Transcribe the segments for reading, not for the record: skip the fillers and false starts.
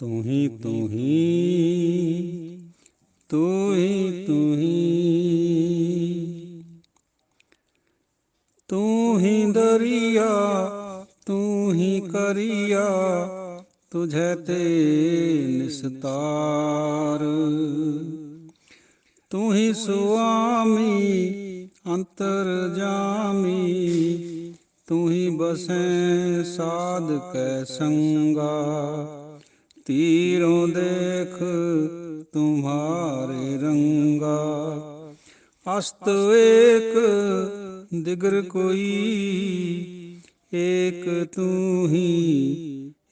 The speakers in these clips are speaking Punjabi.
तू ही तू ही तू ही तू ही तू ही दरिया तू ही करिया तुझे ते निस्तार। तू ही सुआमी अंतरजामी तू ही बसें साध कै संगा। तीरों देख तुम्हारे रंगा अस्त एक दिगर कोई एक तू ही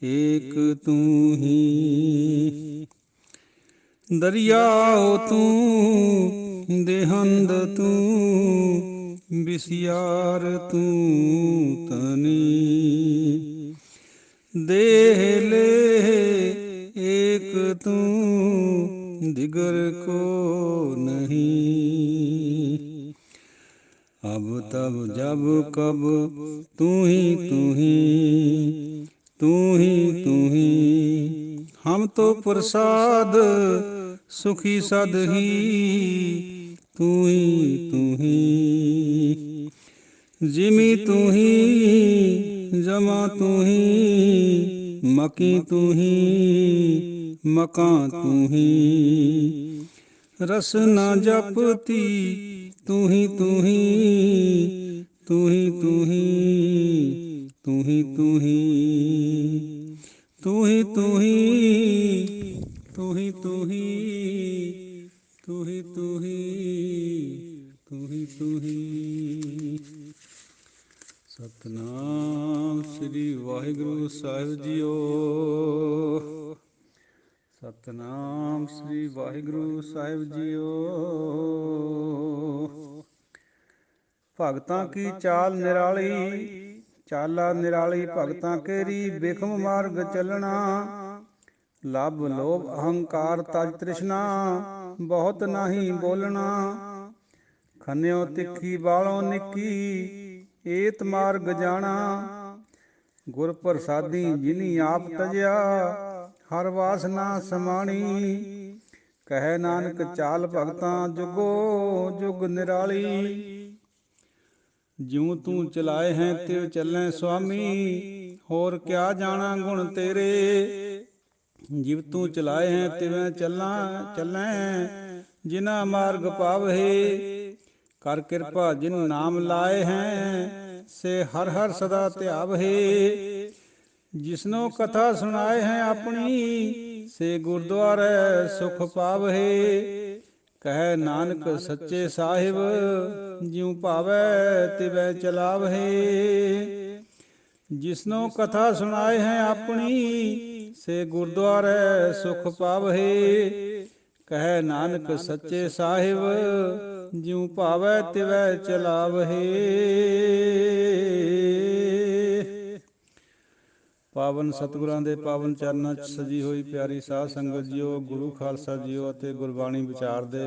एक तू ही। दरियाओ तू देहंद तू बिसियार तू तनी। देह ले एक तू दिगर को नहीं। अब तब जब कब तू ही तू ही तू ही तू ही। हम तो प्रसाद सुखी सद ही तू ही तू ही। जिमी तू ही जमा तू ही मकी तू ही मकां तू ही। रस न जपती तू ही तू ही तू ही तू ही तू ही तू ही तू ही तू ही तू ही तू ही तू ही तू ही तू ही तू ही। सतनाम श्री वाहिगुरु साहिब जीओ। सतनाम श्री वाहिगुरु साहिब जीओ। भगतां की चाल निराली चाला निराली भगतां केरी बिखम मार्ग चलना। लभ लोभ अहंकार तज तृष्णा बहुत नहीं बोलना। खन्यो तिखी बालों निकी ਏਤ ਮਾਰਗ ਜਾਣਾ। ਗੁਰ ਪ੍ਰਸਾਦੀ ਜਿਨੀ ਆਪ ਤਜਿਆ ਹਰ ਵਾਸਨਾ ਸਮਾਣੀ। ਕਹੈ ਨਾਨਕ ਚਾਲ ਭਗਤਾਂ ਜੁਗੋ ਜੁਗ ਨਿਰਾਲੀ। ਜਿਉ ਤੂੰ ਚਲਾਏ ਹੈ ਤਿਵ ਚੱਲੈ ਸੁਆਮੀ ਹੋਰ ਕਿਆ ਜਾਣਾ ਗੁਣ ਤੇਰੇ। ਜਿਵ ਤੂੰ ਚਲਾਏ ਹੈ ਤਿਵੇਂ ਚੱਲੈ ਜਿਨਾ ਮਾਰਗ ਪਾਵਹਿ। ਕਰ ਕਿਰਪਾ ਜਿਨ ਨਾਮ ਲਾਏ ਹੈ ਸੇ ਹਰ ਹਰ ਸਦਾ ਧਿਆਵਹਿ। ਜਿਸਨੋ ਕਥਾ ਸੁਣਾਏ ਹੈ ਆਪਣੀ ਸੇ ਗੁਰਦੁਆਰੇ ਸੁਖ ਪਾਵਹਿ। ਕਹੈ ਨਾਨਕ ਸੱਚੇ ਸਾਹਿਬ ਜਿਉ ਭਾਵੈ ਤਿਵੈ ਚਲਾਵਹਿ। ਜਿਸਨੋ ਕਥਾ ਸੁਣਾਏ ਹੈ ਆਪਣੀ ਸੇ ਗੁਰਦੁਆਰੇ ਸੁਖ ਪਾਵਹਿ। ਕਹੈ ਨਾਨਕ ਸੱਚੇ ਸਾਹਿਬ ਜਿਉ ਭਾਵੈ ਤਿਵੈ ਚਲਾਵਹਿ। ਪਾਵਨ ਸਤਿਗੁਰਾਂ ਦੇ ਪਾਵਨ ਚਰਨਾਂ 'ਚ ਸਜੀ ਹੋਈ ਪਿਆਰੀ ਸਾਧ ਸੰਗਤ ਜੀਓ, ਗੁਰੂ ਖਾਲਸਾ ਜੀਓ ਅਤੇ ਗੁਰਬਾਣੀ ਵਿਚਾਰ ਦੇ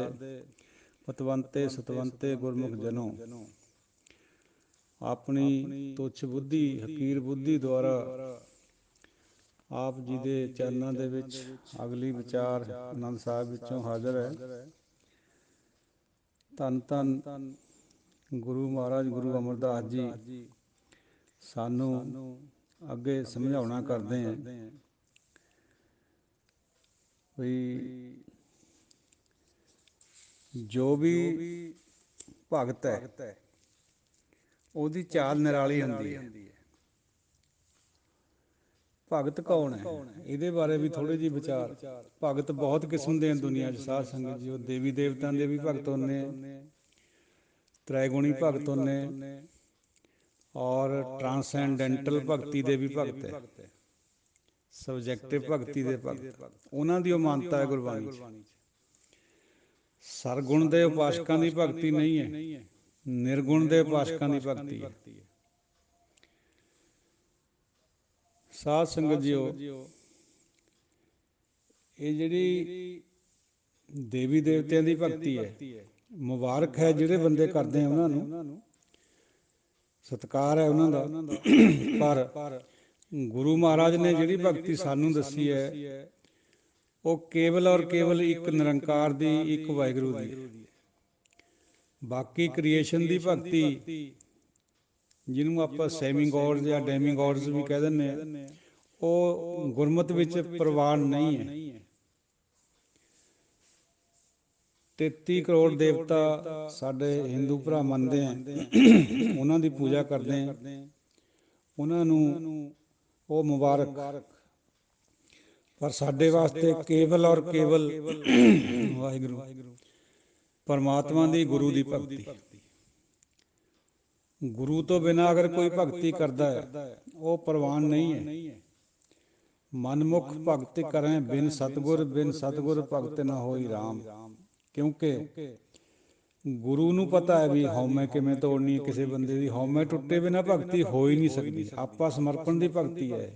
ਪਤਵੰਤੇ ਸਤਵੰਤੇ ਗੁਰਮੁਖ ਜਨੋ। ਆਪਣੀ ਤੁੱਛ ਬੁੱਧੀ ਹਕੀਰ ਬੁੱਧੀ ਦੁਆਰਾ ਆਪ ਜੀ ਦੇ ਚਰਨਾਂ ਦੇ ਵਿੱਚ ਅਗਲੀ ਵਿਚਾਰ ਆਨੰਦ ਸਾਹਿਬ ਵਿੱਚੋਂ ਹਾਜ਼ਰ ਹੈ। ਧੰਨ ਧੰਨ ਗੁਰੂ ਮਹਾਰਾਜ ਗੁਰੂ ਅਮਰਦਾਸ ਜੀ ਸਾਨੂੰ ਅੱਗੇ ਸਮਝਾਉਣਾ ਕਰਦੇ ਹੈ ਵੀ ਜੋ ਵੀ ਭਗਤ ਹੈ ਉਹਦੀ ਚਾਲ ਨਿਰਾਲੀ ਹੁੰਦੀ ਹੈ। ਭਗਤ ਕੌਣ ਹੈ ਇਹਦੇ ਬਾਰੇ ਵੀ ਥੋੜ੍ਹੇ ਜਿਹੇ ਵਿਚਾਰ। ਭਗਤ ਬਹੁਤ ਕਿਸਮ ਦੇ ਦੁਨੀਆ 'ਚ ਸਾਧ ਸੰਗਤ ਜੀ। ਉਹ ਦੇਵੀ ਦੇਵਤਿਆਂ ਦੇ ਵੀ ਭਗਤ ਹੁੰਦੇ, ਤ੍ਰੈਗੁਣੀ ਭਗਤ ਹੁੰਦੇ ਔਰ ਟਰਾਂਸੈਂਡੈਂਟਲ ਭਗਤੀ ਦੇ ਵੀ ਭਗਤ ਹੈ, ਸਬਜੈਕਟਿਵ ਭਗਤੀ ਦੇ ਭਗਤ। ਉਹਨਾਂ ਦੀ ਉਹ ਮਾਨਤਾ ਹੈ ਗੁਰਬਾਣੀ 'ਚ। ਸਰਗੁਣ ਦੇ ਉਪਾਸਕਾਂ ਦੀ ਭਗਤੀ ਨਹੀਂ ਹੈ, ਨਿਰਗੁਣ ਦੇ ਉਪਾਸਕਾਂ ਦੀ ਭਗਤੀ ਹੈ। ਸਾਧ ਸੰਗਤ ਜੀਓ, ਇਹ ਜਿਹੜੀ ਦੇਵੀ ਦੇਵਤਿਆਂ ਦੀ ਭਗਤੀ ਹੈ, ਮੁਬਾਰਕ ਹੈ ਜਿਹੜੇ ਬੰਦੇ ਕਰਦੇ ਆ ਉਹਨਾਂ ਨੂੰ, ਸਤਿਕਾਰ ਹੈ ਉਹਨਾਂ ਦਾ। ਪਰ ਗੁਰੂ ਮਹਾਰਾਜ ਨੇ ਜਿਹੜੀ ਭਗਤੀ ਸਾਨੂੰ ਦੱਸੀ ਹੈ ਉਹ ਕੇਵਲ ਔਰ ਕੇਵਲ ਇੱਕ ਨਿਰੰਕਾਰ ਦੀ, ਇੱਕ ਵਾਹਿਗੁਰੂ ਦੀ ਹੈ। ਬਾਕੀ ਕ੍ਰੀਏਸ਼ਨ ਦੀ ਭਗਤੀ, ਜਿਹਨੂੰ ਆਪਾਂ ਸੈਮੀ ਗੋਡਸ ਜਾਂ ਡੈਮੀ ਗੋਡਸ ਵੀ ਕਹਿ ਦਿੰਦੇ ਹਾਂ, ਉਹ ਗੁਰਮਤਿ ਵਿੱਚ ਪ੍ਰਵਾਨ ਨਹੀਂ ਹੈ। 33 ਕਰੋੜ ਦੇਵਤਾ ਸਾਡੇ ਹਿੰਦੂ ਭਰਾ ਮੰਨਦੇ ਹੈ, ਉਹਨਾਂ ਦੀ ਪੂਜਾ ਕਰਦੇ ਹਾਂ, ਉਹਨਾਂ ਨੂੰ ਉਹ ਮੁਬਾਰਕ। ਪਰ ਸਾਡੇ ਵਾਸਤੇ ਕੇਵਲ ਔਰ ਕੇਵਲ ਵਾਹਿਗੁਰੂ, ਪਰਮਾਤਮਾ ਦੀ, ਗੁਰੂ ਦੀ ਭਗਤੀ। ਗੁਰੂ ਤੋਂ ਬਿਨਾਂ ਅਗਰ ਕੋਈ ਭਗਤੀ ਕਰਦਾ ਹੈ, ਉਹ ਪ੍ਰਵਾਨ ਨਹੀਂ ਹੈ। ਮਨਮੁਖ ਭਗਤ ਕਰੈ ਬਿਨ ਸਤਿਗੁਰ, ਬਿਨ ਸਤਿਗੁਰ ਭਗਤ ਨਾ ਹੋਈ ਰਾਮ। ਕਿਉਂਕਿ ਗੁਰੂ ਨੂੰ ਪਤਾ ਹੈ ਵੀ ਹਉਮੈ ਕਿਵੇਂ ਤੋੜਨੀ ਹੈ ਕਿਸੇ ਬੰਦੇ ਦੀ। ਹਉਮੈ ਟੁੱਟੇ ਬਿਨਾਂ ਭਗਤੀ ਹੋ ਹੀ ਨਹੀਂ ਸਕਦੀ। ਆਪਾ ਸਮਰਪਣ ਦੀ ਭਗਤੀ ਹੈ।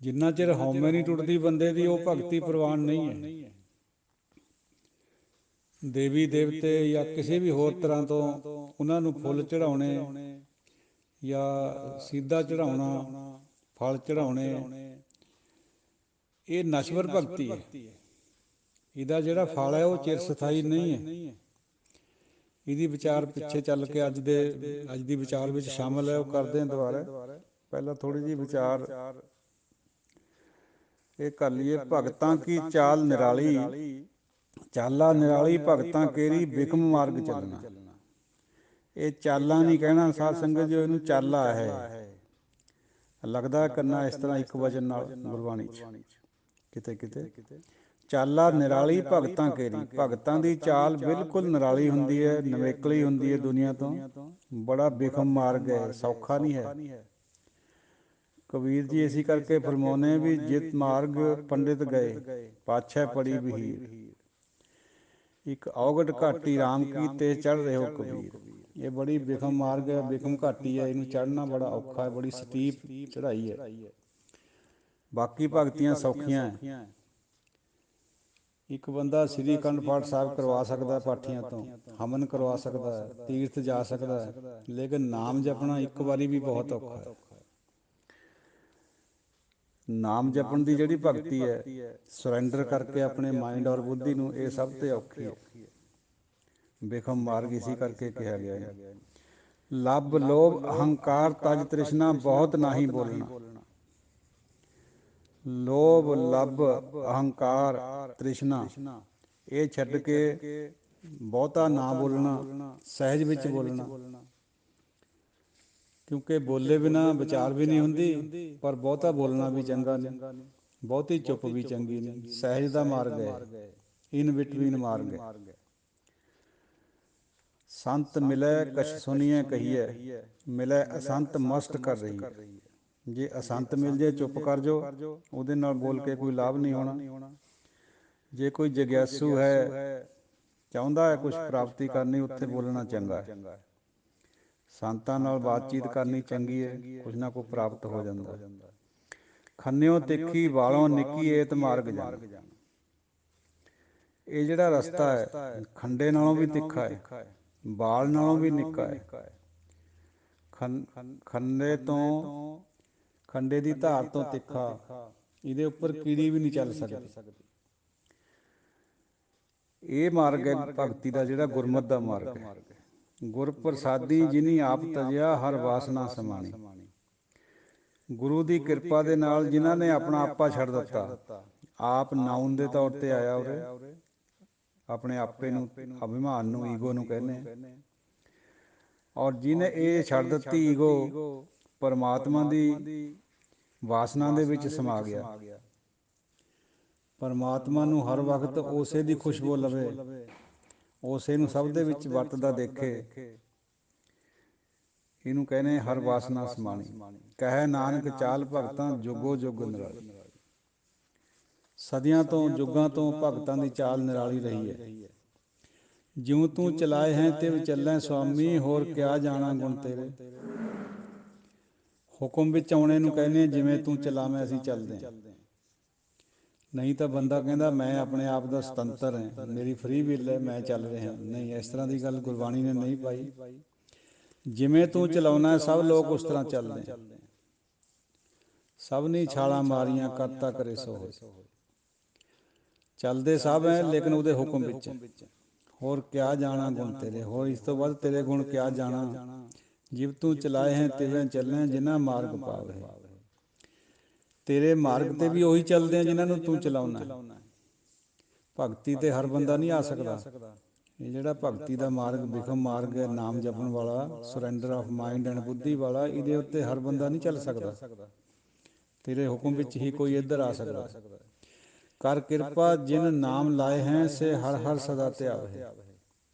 ਜਿੰਨਾ ਚਿਰ ਹਉਮੈ ਨਹੀਂ ਟੁੱਟਦੀ ਬੰਦੇ ਦੀ, ਉਹ ਭਗਤੀ ਪ੍ਰਵਾਨ ਨਹੀਂ ਹੈ। ਦੇਵੀ ਦੇਵਤੇ ਜਾਂ ਕਿਸੇ ਵੀ ਹੋਰ ਤਰ੍ਹਾਂ ਤੋਂ ਉਹਨਾਂ ਨੂੰ ਫੁੱਲ ਚੜ੍ਹਾਉਣੇ ਜਾਂ ਸਿੱਧਾ ਚੜ੍ਹਾਉਣਾ, ਫਲ ਚੜ੍ਹਾਉਣੇ, ਇਹ ਨਸ਼ਵਰ ਭਗਤੀ ਹੈ। ਇਹਦਾ ਜਿਹੜਾ ਫਲ ਹੈ ਉਹ ਚਿਰ ਸਥਾਈ ਨਹੀਂ ਹੈ। ਇਹਦੀ ਵਿਚਾਰ ਪਿੱਛੇ ਚੱਲ ਕੇ ਅੱਜ ਦੀ ਵਿਚਾਰ ਵਿੱਚ ਸ਼ਾਮਿਲ ਹੈ, ਉਹ ਕਰਦੇ ਹਾਂ ਦੁਬਾਰਾ। ਪਹਿਲਾਂ ਥੋੜ੍ਹੀ ਜਿਹੀ ਵਿਚਾਰ ਇਹ ਕਰ ਲਈਏ। ਭਗਤਾਂ ਕੀ ਚਾਲ ਨਿਰਾਲੀ, ਚਾਲਾ ਨਿਰਾਲੀ ਭਗਤਾਂ ਕੇਰੀ ਬਿਕਮ ਮਾਰਗ ਚੱਲਣਾ। ਇਹ ਚਾਲਾਂ ਨਹੀਂ ਕਹਿਣਾ ਸਾਧ ਸੰਗਤ ਜੋ, ਇਹਨੂੰ ਚਾਲਾ ਹੈ। ਲੱਗਦਾ ਕਰਨਾ ਇਸ ਤਰ੍ਹਾਂ ਇੱਕ ਵਚਨ ਨਾਲ ਗੁਰਬਾਣੀ 'ਚ ਕਿਤੇ ਕਿਤੇ। ਚਾਲਾ ਨਿਰਾਲੀ ਭਗਤਾਂ ਕੇਰੀ, ਭਗਤਾਂ ਦੀ ਚਾਲ ਬਿਲਕੁਲ ਨਿਰਾਲੀ ਹੁੰਦੀ ਹੈ, ਨਵੇਕਲੀ ਹੁੰਦੀ ਹੈ ਦੁਨੀਆ ਤੋਂ। ਬੜਾ ਬਿਖਮ ਮਾਰਗ ਹੈ, ਸੌਖਾ ਨਹੀਂ ਹੈ। ਕਬੀਰ ਜੀ ਇਸੀ ਕਰਕੇ ਫਰਮਾਉਂਦੇ ਵੀ ਜਿਤ ਮਾਰਗ ਪੰਡਿਤ ਗਏ, ਪਾਛੈ ਪੜੀ ਬਹੀਰ। ਇੱਕ ਔਗਟ ਘਾਟੀ ਰਾਮ ਕੀ ਤੇ ਚੜ੍ਹ ਰਹੇ ਹੋ ਕਬੀਰ। ਇਹ ਬੜੀ ਬਿਖਮ ਮਾਰਗ ਹੈ, ਬਿਖਮ ਘਾਟੀ ਹੈ, ਇਹਨੂੰ ਚੜ੍ਹਨਾ ਬੜਾ ਔਖਾ ਹੈ, ਬੜੀ ਸਟੀਪ ਚੜ੍ਹਾਈ ਹੈ। ਬਾਕੀ ਭਗਤੀਆਂ ਸੌਖੀਆਂ ਹੈ। ਇੱਕ ਬੰਦਾ ਸ੍ਰੀ ਅਖੰਡ ਪਾਠ ਸਾਹਿਬ ਕਰਵਾ ਸਕਦਾ ਪਾਠੀਆਂ ਤੋਂ, ਹਵਨ ਕਰਵਾ ਸਕਦਾ ਹੈ, ਤੀਰਥ ਜਾ ਸਕਦਾ ਹੈ, ਲੇਕਿਨ ਨਾਮ ਜਪਣਾ ਇੱਕ ਵਾਰੀ ਵੀ ਬਹੁਤ ਔਖਾ ਹੈ। ਨਾਮ ਜਪਣ ਦੀ ਜਿਹੜੀ ਭਗਤੀ ਹੈ, ਸਰੈਂਡਰ ਕਰਕੇ ਆਪਣੇ ਮਾਈਂਡ ਔਰ ਬੁੱਧੀ ਨੂੰ, ਇਹ ਸਭ ਤੋਂ ਔਖੀ ਹੈ। ਬਿਖਮ ਮਾਰਗ ਇਸੀ ਕਰਕੇ ਕਿਹਾ ਗਿਆ ਹੈ। ਲੱਭ ਲੋਭ ਅਹੰਕਾਰ ਤਜ ਤ੍ਰਿਸ਼ਨਾ ਬਹੁਤ ਨਾਹੀ ਬੋਲਣਾ। ਲੋਭ ਲੱਭ ਅਹੰਕਾਰ ਤ੍ਰਿਸ਼ਨਾ, ਇਹ ਛੱਡ ਕੇ ਬਹੁਤਾ ਨਾ ਬੋਲਣਾ, ਸਹਿਜ ਵਿੱਚ ਬੋਲਣਾ। ਕਿਉਂਕਿ ਬੋਲੇ ਬਿਨਾਂ ਵਿਚਾਰ ਵੀ ਨਹੀਂ ਹੁੰਦੀ, ਪਰ ਬਹੁਤਾ ਬੋਲਣਾ ਵੀ ਚੰਗਾ ਨਹੀਂ, ਬਹੁਤੀ ਚੁੱਪ ਵੀ ਚੰਗੀ ਨਹੀਂ। ਸਹਿਜ ਦਾ ਮਾਰਗ ਹੈ, ਇਨ ਬਿਟਵੀਨ ਮਾਰਗ ਹੈ। ਸੰਤ ਮਿਲੈ ਕਛ ਸੁਣੀਐ ਕਹੀਐ, ਮਿਲੈ ਅਸੰਤ ਮਸਟ ਕਰ ਰਹੀ ਹੈ। ਜੇ ਅਸੰਤ ਮਿਲ ਜੇ ਚੁੱਪ ਕਰ ਜਾਓ, ਉਹਦੇ ਨਾਲ ਬੋਲ ਕੇ ਕੋਈ ਲਾਭ ਨਹੀਂ ਹੋਣਾ। ਜੇ ਕੋਈ ਜਗਿਆਸੂ ਹੈ, ਚਾਹੁੰਦਾ ਹੈ ਕੁਛ ਪ੍ਰਾਪਤੀ ਕਰਨੀ, ਉੱਥੇ ਬੋਲਣਾ ਚੰਗਾ ਹੈ। ਸੰਤਾਂ ਨਾਲ ਬਾਤਚੀਤ ਕਰਨੀ ਚੰਗੀ ਹੈ, ਕੁਛ ਨਾ ਕੁਛ ਪ੍ਰਾਪਤ ਹੋ ਜਾਂਦਾ। ਖੰਨਿਓ ਤਿੱਖੀ ਵਾਲੋਂ ਨਿੱਕੀ ਏਤ ਮਾਰਗ ਜਾਣਾ। ਇਹ ਜਿਹੜਾ ਰਸਤਾ ਹੈ, ਖੰਡੇ ਨਾਲੋਂ ਵੀ ਤਿੱਖਾ ਹੈ, ਬਾਲ ਨਾਲੋਂ ਵੀ ਨਿੱਕਾ ਹੈ। ਖੰਡੇ ਤੋਂ, ਖੰਡੇ ਦੀ ਧਾਰ ਤੋਂ ਤਿੱਖਾ, ਇਹਦੇ ਉੱਪਰ ਕੀੜੀ ਵੀ ਨਹੀਂ ਚੱਲ ਸਕਦੀ। ਇਹ ਮਾਰਗ ਹੈ ਭਗਤੀ ਦਾ, ਜਿਹੜਾ ਗੁਰਮਤ ਦਾ ਮਾਰਗ ਹੈ। ਗੁਰ ਪ੍ਰਸਾਦੀ ਜਿਨੀ ਆਪ ਤਜਿਆ, ਹਰ ਵਾਸਨਾ ਸਮਾਣੀ। ਗੁਰੂ ਦੀ ਕਿਰਪਾ ਦੇ ਨਾਲ ਜਿਨ੍ਹਾਂ ਨੇ ਆਪਣਾ ਆਪਾ ਛੱਡ ਦਿੱਤਾ, ਆਪ ਨਾਊਨ ਦੇ ਤੌਰ 'ਤੇ ਆਇਆ ਉਰੇ, ਆਪਣੇ ਆਪੇ ਨੂੰ, ਅਭਿਮਾਨ ਨੂੰ, ਈਗੋ ਨੂੰ ਕਹਿੰਦੇ ਹਾਂ। ਔਰ ਜਿਹਨੇ ਇਹ ਛੱਡ ਦਿੱਤੀ ਈਗੋ, ਪਰਮਾਤਮਾ ਦੀ ਵਾਸਨਾ ਦੇ ਵਿੱਚ ਸਮਾ ਗਿਆ। ਪਰਮਾਤਮਾ ਨੂੰ ਹਰ ਵਕਤ ਉਸੇ ਦੀ ਖੁਸ਼ਬੂ ਲਵੇ, ਉਸੇ ਨੂੰ ਸਭ ਦੇ ਵਿੱਚ ਵਰਤਦਾ ਦੇਖੇ, ਇਹਨੂੰ ਕਹਿੰਦੇ ਹਰ ਵਾਸਨਾ ਸਮਾਣੀ। ਕਹੈ ਨਾਨਕ ਚਾਲ ਭਗਤਾਂ ਜੁਗੋ ਜੁਗ ਨਿਰਾਲੀ। ਸਦੀਆਂ ਤੋਂ, ਯੁੱਗਾਂ ਤੋਂ ਭਗਤਾਂ ਦੀ ਚਾਲ ਨਿਰਾਲੀ ਰਹੀ ਹੈ। ਜਿਉਂ ਤੂੰ ਚਲਾਏ ਹੈ ਤਿਵ ਚੱਲੈ ਸੁਆਮੀ, ਹੋਰ ਕਿਆ ਜਾਣਾ ਗੁਣ ਤੇਰੇ। ਹੁਕਮ ਵਿੱਚ ਆਉਣੇ ਨੂੰ ਕਹਿੰਦੇ ਜਿਵੇਂ ਤੂੰ ਚਲਾਵੇਂ ਅਸੀਂ ਚੱਲਦੇ ਹਾਂ। ਨਹੀਂ ਤਾਂ ਬੰਦਾ ਕਹਿੰਦਾ ਮੈਂ ਆਪਣੇ ਆਪ ਦਾ ਸੁਤੰਤਰ ਹਾਂ, ਮੇਰੀ ਫਰੀ ਵਿਲ ਹੈ, ਮੈਂ ਚੱਲ ਰਿਹਾ। ਨਹੀਂ, ਇਸ ਤਰ੍ਹਾਂ ਦੀ ਗੱਲ ਗੁਰਬਾਣੀ ਨੇ ਨਹੀਂ ਪਾਈ। ਜਿਵੇਂ ਤੂੰ ਚਲਾਉਣਾ, ਸਭ ਲੋਕ ਉਸ ਤਰ੍ਹਾਂ ਚੱਲਦੇ। सबनी छालां मारियां करता करे सो होए। चलते सब है लेकिन ਉਹਦੇ ਹੁਕਮ ਵਿੱਚ। ਹੋਰ ਕਿਆ ਜਾਣਾ ਗੁਣ ਤੇਰੇ, ਹੋਰ ਇਸ ਤੋਂ ਵੱਧ ਤੇਰੇ ਗੁਣ ਕਿਆ ਜਾਣਾ। ਜਿਵ ਤੂੰ ਚਲਾਏ ਹੈ ਤਿਵੇਂ ਚੱਲੇ ਜਿਨ੍ਹਾਂ ਮਾਰਗ ਪਾਵੇ। ਤੇਰੇ ਮਾਰਗ ਤੇ ਵੀ ਉਹੀ ਚੱਲਦੇ ਆ ਜਿਨ੍ਹਾਂ ਨੂੰ ਤੂੰ ਚਲਾਉਣਾ। ਭਗਤੀ ਤੇ ਹਰ ਬੰਦਾ ਨਹੀਂ ਆ ਸਕਦਾ। ਇਹ ਜਿਹੜਾ ਭਗਤੀ ਦਾ ਮਾਰਗ ਵਿਖਮ ਮਾਰਗ ਹੈ, ਨਾਮ ਜਪਣ ਵਾਲਾ, ਸਰੈਂਡਰ ਆਫ ਮਾਈਂਡ ਐਂਡ ਬੁੱਧੀ ਵਾਲਾ, ਇਹਦੇ ਉੱਤੇ ਹਰ ਬੰਦਾ ਨਹੀਂ ਚੱਲ ਸਕਦਾ। ਤੇਰੇ ਹੁਕਮ ਵਿੱਚ ਹੀ ਕੋਈ ਇੱਧਰ ਆ ਸਕਦਾ। ਕਰ ਕਿਰਪਾ ਜਿਨ ਨਾਮ ਲਾਏ ਹੈ ਸੇ ਹਰ ਹਰ ਸਦਾ ਧਿਆਵੇ।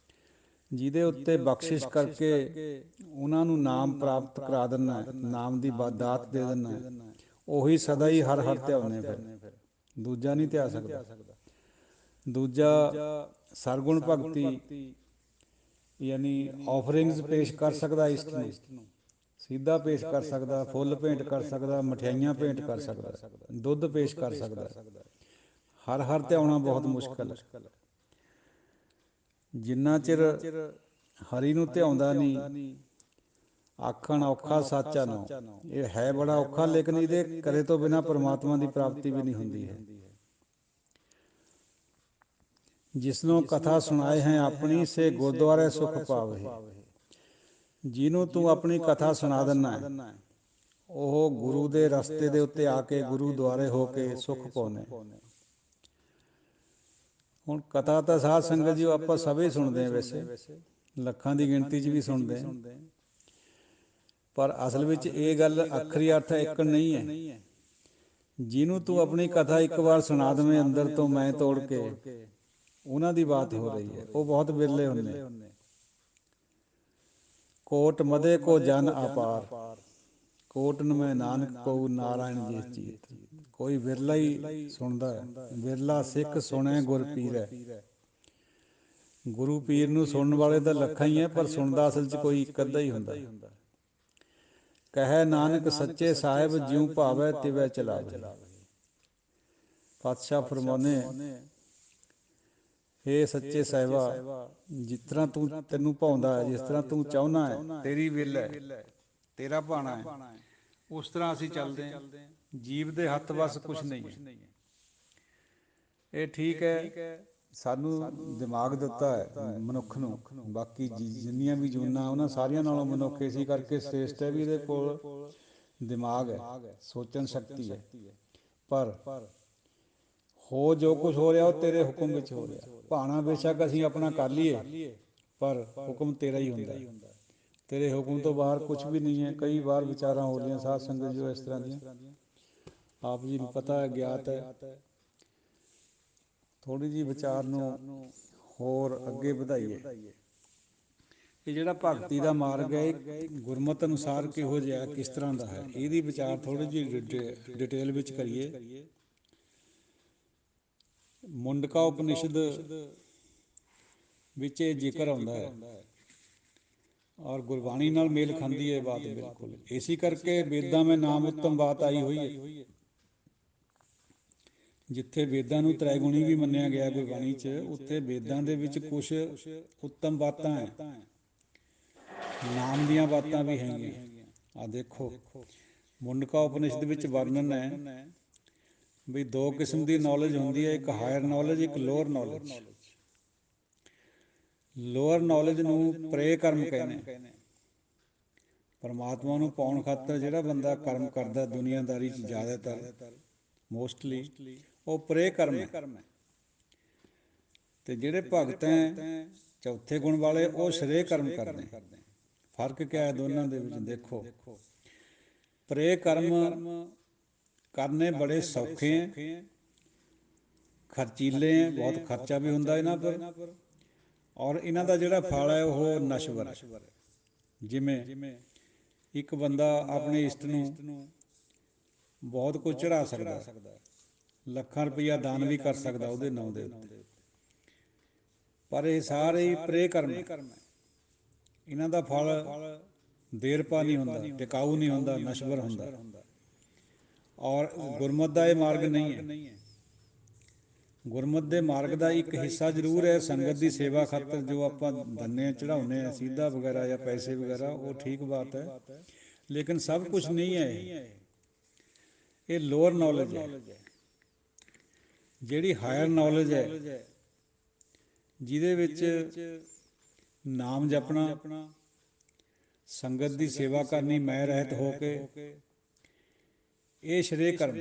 ਜਿਹਦੇ ਉੱਤੇ ਬਖਸ਼ਿਸ਼ ਕਰਕੇ ਉਹਨਾਂ ਨੂੰ ਨਾਮ ਪ੍ਰਾਪਤ ਕਰਾ ਦਿੰਦਾ, ਨਾਮ ਦੀ ਦਾਤ ਦੇ ਦਿੰਦਾ, ਉਹੀ ਸਦਾ ਹੀ ਹਰ ਹਰ ਧਿਆਉਂਦੇ। ਫਿਰ ਦੂਜਾ ਨਹੀਂ ਧਿਆ ਸਕਦਾ। ਦੂਜਾ ਸਰਗੁਣ ਭਗਤੀ ਯਾਨੀ ਆਫਰਿੰਗਸ ਪੇਸ਼ ਕਰ ਸਕਦਾ, ਇਸ਼ਟ ਨੂੰ ਸਿੱਧਾ ਪੇਸ਼ ਕਰ ਸਕਦਾ, ਫੁੱਲ ਭੇਂਟ ਕਰ ਸਕਦਾ, ਮਠਿਆਈਆਂ ਭੇਂਟ ਕਰ ਸਕਦਾ, ਦੁੱਧ ਪੇਸ਼ ਕਰ ਸਕਦਾ। ਹਰ ਹਰ ਧਿਆਉਣਾ ਬਹੁਤ ਮੁਸ਼ਕਿਲ ਹੈ। ਜਿੰਨਾ ਚਿਰ ਹਰੀ ਨੂੰ ਧਿਆਉਂਦਾ ਨਹੀਂ, ਆਖਣ ਔਖਾ ਸਾਚਾ ਨੋ। ਇਹ ਹੈ ਬੜਾ ਔਖਾ, ਲੇਕਿਨ ਇਹਦੇ ਕਰੇ ਤੋਂ ਬਿਨਾਂ ਪਰਮਾਤਮਾ ਦੀ ਪ੍ਰਾਪਤੀ ਵੀ ਨਹੀਂ ਹੁੰਦੀ ਹੈ। ਜਿਸਨੂੰ ਕਥਾ ਸੁਣਾਏ ਹੈ ਆਪਣੀ ਸੇ ਗੁਰਦੁਆਰੇ ਸੁਖ ਪਾਵੇ। ਜਿਹਨੂੰ ਤੂੰ ਆਪਣੀ ਕਥਾ ਸੁਣਾ ਦਿੰਦਾ ਉਹ ਗੁਰੂ ਦੇ ਰਸਤੇ ਦੇ ਉੱਤੇ ਆ ਕੇ, ਗੁਰੂ ਦੁਆਰੇ ਹੋ ਕੇ ਸੁੱਖ ਪਾਉਂਦੇ। ਹੁਣ ਕਥਾ ਤਾਂ ਸਾਧ ਸੰਗਤ ਜੀ ਆਪਾਂ ਸਭੇ ਸੁਣਦੇ ਹਾਂ, ਵੈਸੇ ਲੱਖਾਂ ਦੀ ਗਿਣਤੀ 'ਚ ਵੀ ਸੁਣਦੇ ਹਾਂ, ਪਰ ਅਸਲ ਵਿੱਚ ਇਹ ਗੱਲ ਆਖਰੀ ਅਰਥ ਇੱਕ ਨਹੀਂ ਹੈ। ਜਿਹਨੂੰ ਤੂੰ ਆਪਣੀ ਕਥਾ ਇੱਕ ਵਾਰ ਸੁਣਾ ਦੇਵੇਂ ਅੰਦਰ ਤੋਂ ਮੈਂ ਤੋੜ ਕੇ, ਉਹਨਾਂ ਦੀ ਬਾਤ ਹੋ ਰਹੀ ਹੈ। ਉਹ ਬਹੁਤ ਵਿਰਲੇ ਹੁੰਦੇ। ਕੋਟ ਮਦੇ ਕੋ ਜਨ ਅਪਾਰ, ਕੋਟ ਮੈਂ ਨਾਨਕ ਕਉ ਨਾਰਾਇਣ ਜੀ ਚੀਤ। ਕੋਈ ਵਿਰਲਾ ਹੀ ਸੁਣਦਾ ਹੈ। ਵਿਰਲਾ ਸਿੱਖ ਸੁਣੇ ਗੁਰ ਪੀਰੈ। ਗੁਰੂ ਪੀਰ ਨੂੰ ਸੁਣਨ ਵਾਲੇ ਤਾਂ ਲੱਖਾਂ ਹੀ ਹੈ, ਪਰ ਸੁਣਦਾ ਅਸਲ 'ਚ ਕੋਈ ਇੱਕ ਅੱਧਾ ਹੀ ਹੁੰਦਾ। ਕਹੈ ਨਾਨਕ ਸੱਚੇ ਸਾਹਿਬ ਜਿਉ ਭਾਵੈ ਤਿਵੈ ਚਲਾਵੇ। ਪਾਤਸ਼ਾਹ ਫਰਮਾਉਂਦੇ ਹੇ ਸੱਚੇ ਸਾਹਿਬਾ, ਜਿਸ ਤਰ੍ਹਾਂ ਤੈਨੂੰ ਭਾਉਂਦਾ ਹੈ, ਜਿਸ ਤਰ੍ਹਾਂ ਤੂੰ ਚਾਹੁੰਦਾ ਹੈ, ਤੇਰੀ ਵਿਲ ਹੈ, ਤੇਰਾ ਭਾਣਾ ਹੈ, ਉਸ ਤਰ੍ਹਾਂ ਅਸੀਂ ਚੱਲਦੇ ਹਾਂ। ਜੀਵ ਦੇ ਹੱਥ ਵੱਸ ਕੁਛ ਨਹੀਂ ਹੈ। ਇਹ ਠੀਕ ਹੈ, ਸਾਨੂੰ ਦਿਮਾਗ ਦਿੱਤਾ ਹੈ ਮਨੁੱਖ ਨੂੰ। ਬਾਕੀ ਜਿੰਨੀਆਂ ਵੀ ਜੂਨਾਂ ਉਹਨਾਂ ਸਾਰੀਆਂ ਨਾਲੋਂ ਮਨੁੱਖ ਇਸੇ ਕਰਕੇ ਸ੍ਰੇਸ਼ਟ ਹੈ ਵੀ ਇਹਦੇ ਕੋਲ ਦਿਮਾਗ ਹੈ, ਸੋਚਣ ਸ਼ਕਤੀ ਹੈ। ਪਰ ਹੋ ਜੋ ਕੁਛ ਹੋ ਰਿਹਾ ਉਹ ਤੇਰੇ ਹੁਕਮ ਵਿੱਚ ਹੋ ਰਿਹਾ। ਭਾਣਾ ਬੇਸ਼ੱਕ ਅਸੀਂ ਆਪਣਾ ਕਰ ਲਈਏ, ਪਰ ਹੁਕਮ ਤੇਰਾ ਹੀ ਹੁੰਦਾ। ਤੇਰੇ ਹੁਕਮ ਤੋਂ ਬਾਹਰ ਕੁਛ ਵੀ ਨਹੀਂ ਹੈ। ਕਈ ਵਾਰ ਵਿਚਾਰਾਂ ਹੋ ਰਹੀਆਂ ਸਾਧ ਸੰਗਤ ਜੋ ਇਸ ਤਰ੍ਹਾਂ ਦੀਆਂ, ਆਪ ਜੀ ਨੂੰ ਪਤਾ ਹੈ, ਗਿਆਤ ਹੈ। ਥੋੜ੍ਹੀ ਜਿਹੀ ਵਿਚਾਰ ਨੂੰ ਹੋਰ ਅੱਗੇ ਵਧਾਈਏ। ਇਹ ਜਿਹੜਾ ਭਗਤੀ ਦਾ ਮਾਰਗ ਹੈ, ਇਹ ਗੁਰਮਤਿ ਅਨੁਸਾਰ ਕਿਹੋ ਜਿਹਾ, ਕਿਸ ਤਰ੍ਹਾਂ ਦਾ ਹੈ, ਇਹਦੀ ਵਿਚਾਰ ਥੋੜ੍ਹੀ ਜਿਹੀ ਡਿਟੇਲ ਵਿੱਚ ਕਰੀਏ। ਮੁੰਡਕਾ ਉਪਨਿਸ਼ਦ ਵਿੱਚ ਇਹ ਜ਼ਿਕਰ ਆਉਂਦਾ ਹੈ ਔਰ ਗੁਰਬਾਣੀ ਨਾਲ ਮੇਲ ਖਾਂਦੀ ਹੈ ਬਾਤ ਬਿਲਕੁਲ। ਇਸੇ ਕਰਕੇ ਵੇਦਾਂ ਮੈਂ ਨਾਮ ਉੱਤਮ ਬਾਤ ਆਈ ਹੋਈ ਹੈ। ਜਿੱਥੇ ਵੇਦਾਂ ਨੂੰ ਤ੍ਰੈਗੁਣੀ ਵੀ ਮੰਨਿਆ ਗਿਆ ਗੁਰਬਾਣੀ 'ਚ, ਉੱਥੇ ਵੇਦਾਂ ਦੇ ਵਿੱਚ ਕੁਛ ਉੱਤਮ ਬਾਤਾਂ ਹੈ, ਨਾਮ ਦੀਆਂ ਬਾਤਾਂ ਵੀ ਹੈਗੀਆਂ। ਆਹ ਦੇਖੋ, ਮੁੰਡਕਾ ਉਪਨਿਸ਼ਦ ਵਿੱਚ ਵਰਣਨ ਹੈ ਵੀ ਦੋ ਕਿਸਮ ਦੀ ਨੌਲੇਜ ਹੁੰਦੀ ਹੈ, ਇੱਕ ਹਾਇਰ ਨੌਲੇਜ, ਇੱਕ ਲੋਅਰ ਨੌਲੇਜ। ਲੋਅਰ ਨੌਲੇਜ ਨੂੰ ਪ੍ਰੇ ਕਰਮ ਕਹਿੰਦੇ। ਪਰਮਾਤਮਾ ਨੂੰ ਪਾਉਣ ਖਾਤਰ ਜਿਹੜਾ ਬੰਦਾ ਕਰਮ ਕਰਦਾ ਦੁਨੀਆਦਾਰੀ 'ਚ ਜ਼ਿਆਦਾਤਰ ਮੋਸਟਲੀ, ਉਹ ਪ੍ਰੇ ਕਰਮ ਹੈ। ਅਤੇ ਜਿਹੜੇ ਭਗਤ ਹੈ ਚੌਥੇ ਗੁਣ ਵਾਲੇ, ਉਹ ਸ਼੍ਰੇ ਕਰਮ ਕਰਦੇ। ਫਰਕ ਕਿਆ ਹੈ ਦੋਨਾਂ ਦੇ ਵਿੱਚ? ਦੇਖੋ, ਪ੍ਰੇ ਕਰਮ ਕਰਨੇ ਬੜੇ ਸੌਖੇ ਹੈ, ਖਰਚੀਲੇ ਹੈ, ਬਹੁਤ ਖਰਚਾ ਵੀ ਹੁੰਦਾ ਇਹਨਾਂ ਪਰ, ਔਰ ਇਹਨਾਂ ਦਾ ਜਿਹੜਾ ਫਲ ਹੈ ਉਹ ਨਸ਼ਵਰ ਹੈ। ਜਿਵੇਂ ਇੱਕ ਬੰਦਾ ਆਪਣੇ ਇਸ਼ਟ ਨੂੰ ਬਹੁਤ ਕੁਝ ਚੜ੍ਹਾ ਸਕਦਾ, ਲੱਖਾਂ ਰੁਪਈਆ ਦਾਨ ਵੀ ਕਰ ਸਕਦਾ ਉਹਦੇ ਨਾਂ ਦੇ ਉੱਤੇ, ਪਰ ਇਹ ਸਾਰੇ ਹੀ ਪ੍ਰੇ ਕਰਮ ਹੈ। ਇਹਨਾਂ ਦਾ ਫਲ ਦੇਰ ਪਾ ਨਹੀਂ ਹੁੰਦਾ, ਟਿਕਾਊ ਨਹੀਂ ਹੁੰਦਾ, ਨਸ਼ਵਰ ਹੁੰਦਾ। ਔਰ ਗੁਰਮਤਿ ਦਾ ਇਹ ਮਾਰਗ ਨਹੀਂ ਹੈ। ਗੁਰਮਤਿ ਦੇ ਮਾਰਗ ਦਾ ਇੱਕ ਹਿੱਸਾ ਜ਼ਰੂਰ ਹੈ ਸੰਗਤ ਦੀ ਸੇਵਾ ਖਾਤਰ, ਜੋ ਆਪਾਂ ਦਿੰਦੇ ਹਾਂ, ਚੜ੍ਹਾਉਂਦੇ ਹਾਂ ਸਿੱਧਾ ਵਗੈਰਾ ਜਾਂ ਪੈਸੇ ਵਗੈਰਾ, ਉਹ ਠੀਕ ਬਾਤ ਹੈ, ਲੇਕਿਨ ਸਭ ਕੁਛ ਨਹੀਂ ਹੈ ਇਹ। ਇਹ ਲੋਅਰ ਨੌਲੇਜ ਹੈ। ਜਿਹੜੀ ਹਾਇਰ ਨੌਲੇਜ ਹੈ, ਜਿਹਦੇ ਵਿੱਚ ਨਾਮ ਜਪਣਾ, ਸੰਗਤ ਦੀ ਸੇਵਾ ਕਰਨੀ ਮੈਂ ਰਹਿਤ ਹੋ ਕੇ, ਇਹ ਸ਼੍ਰੇਅ ਕਰਮ।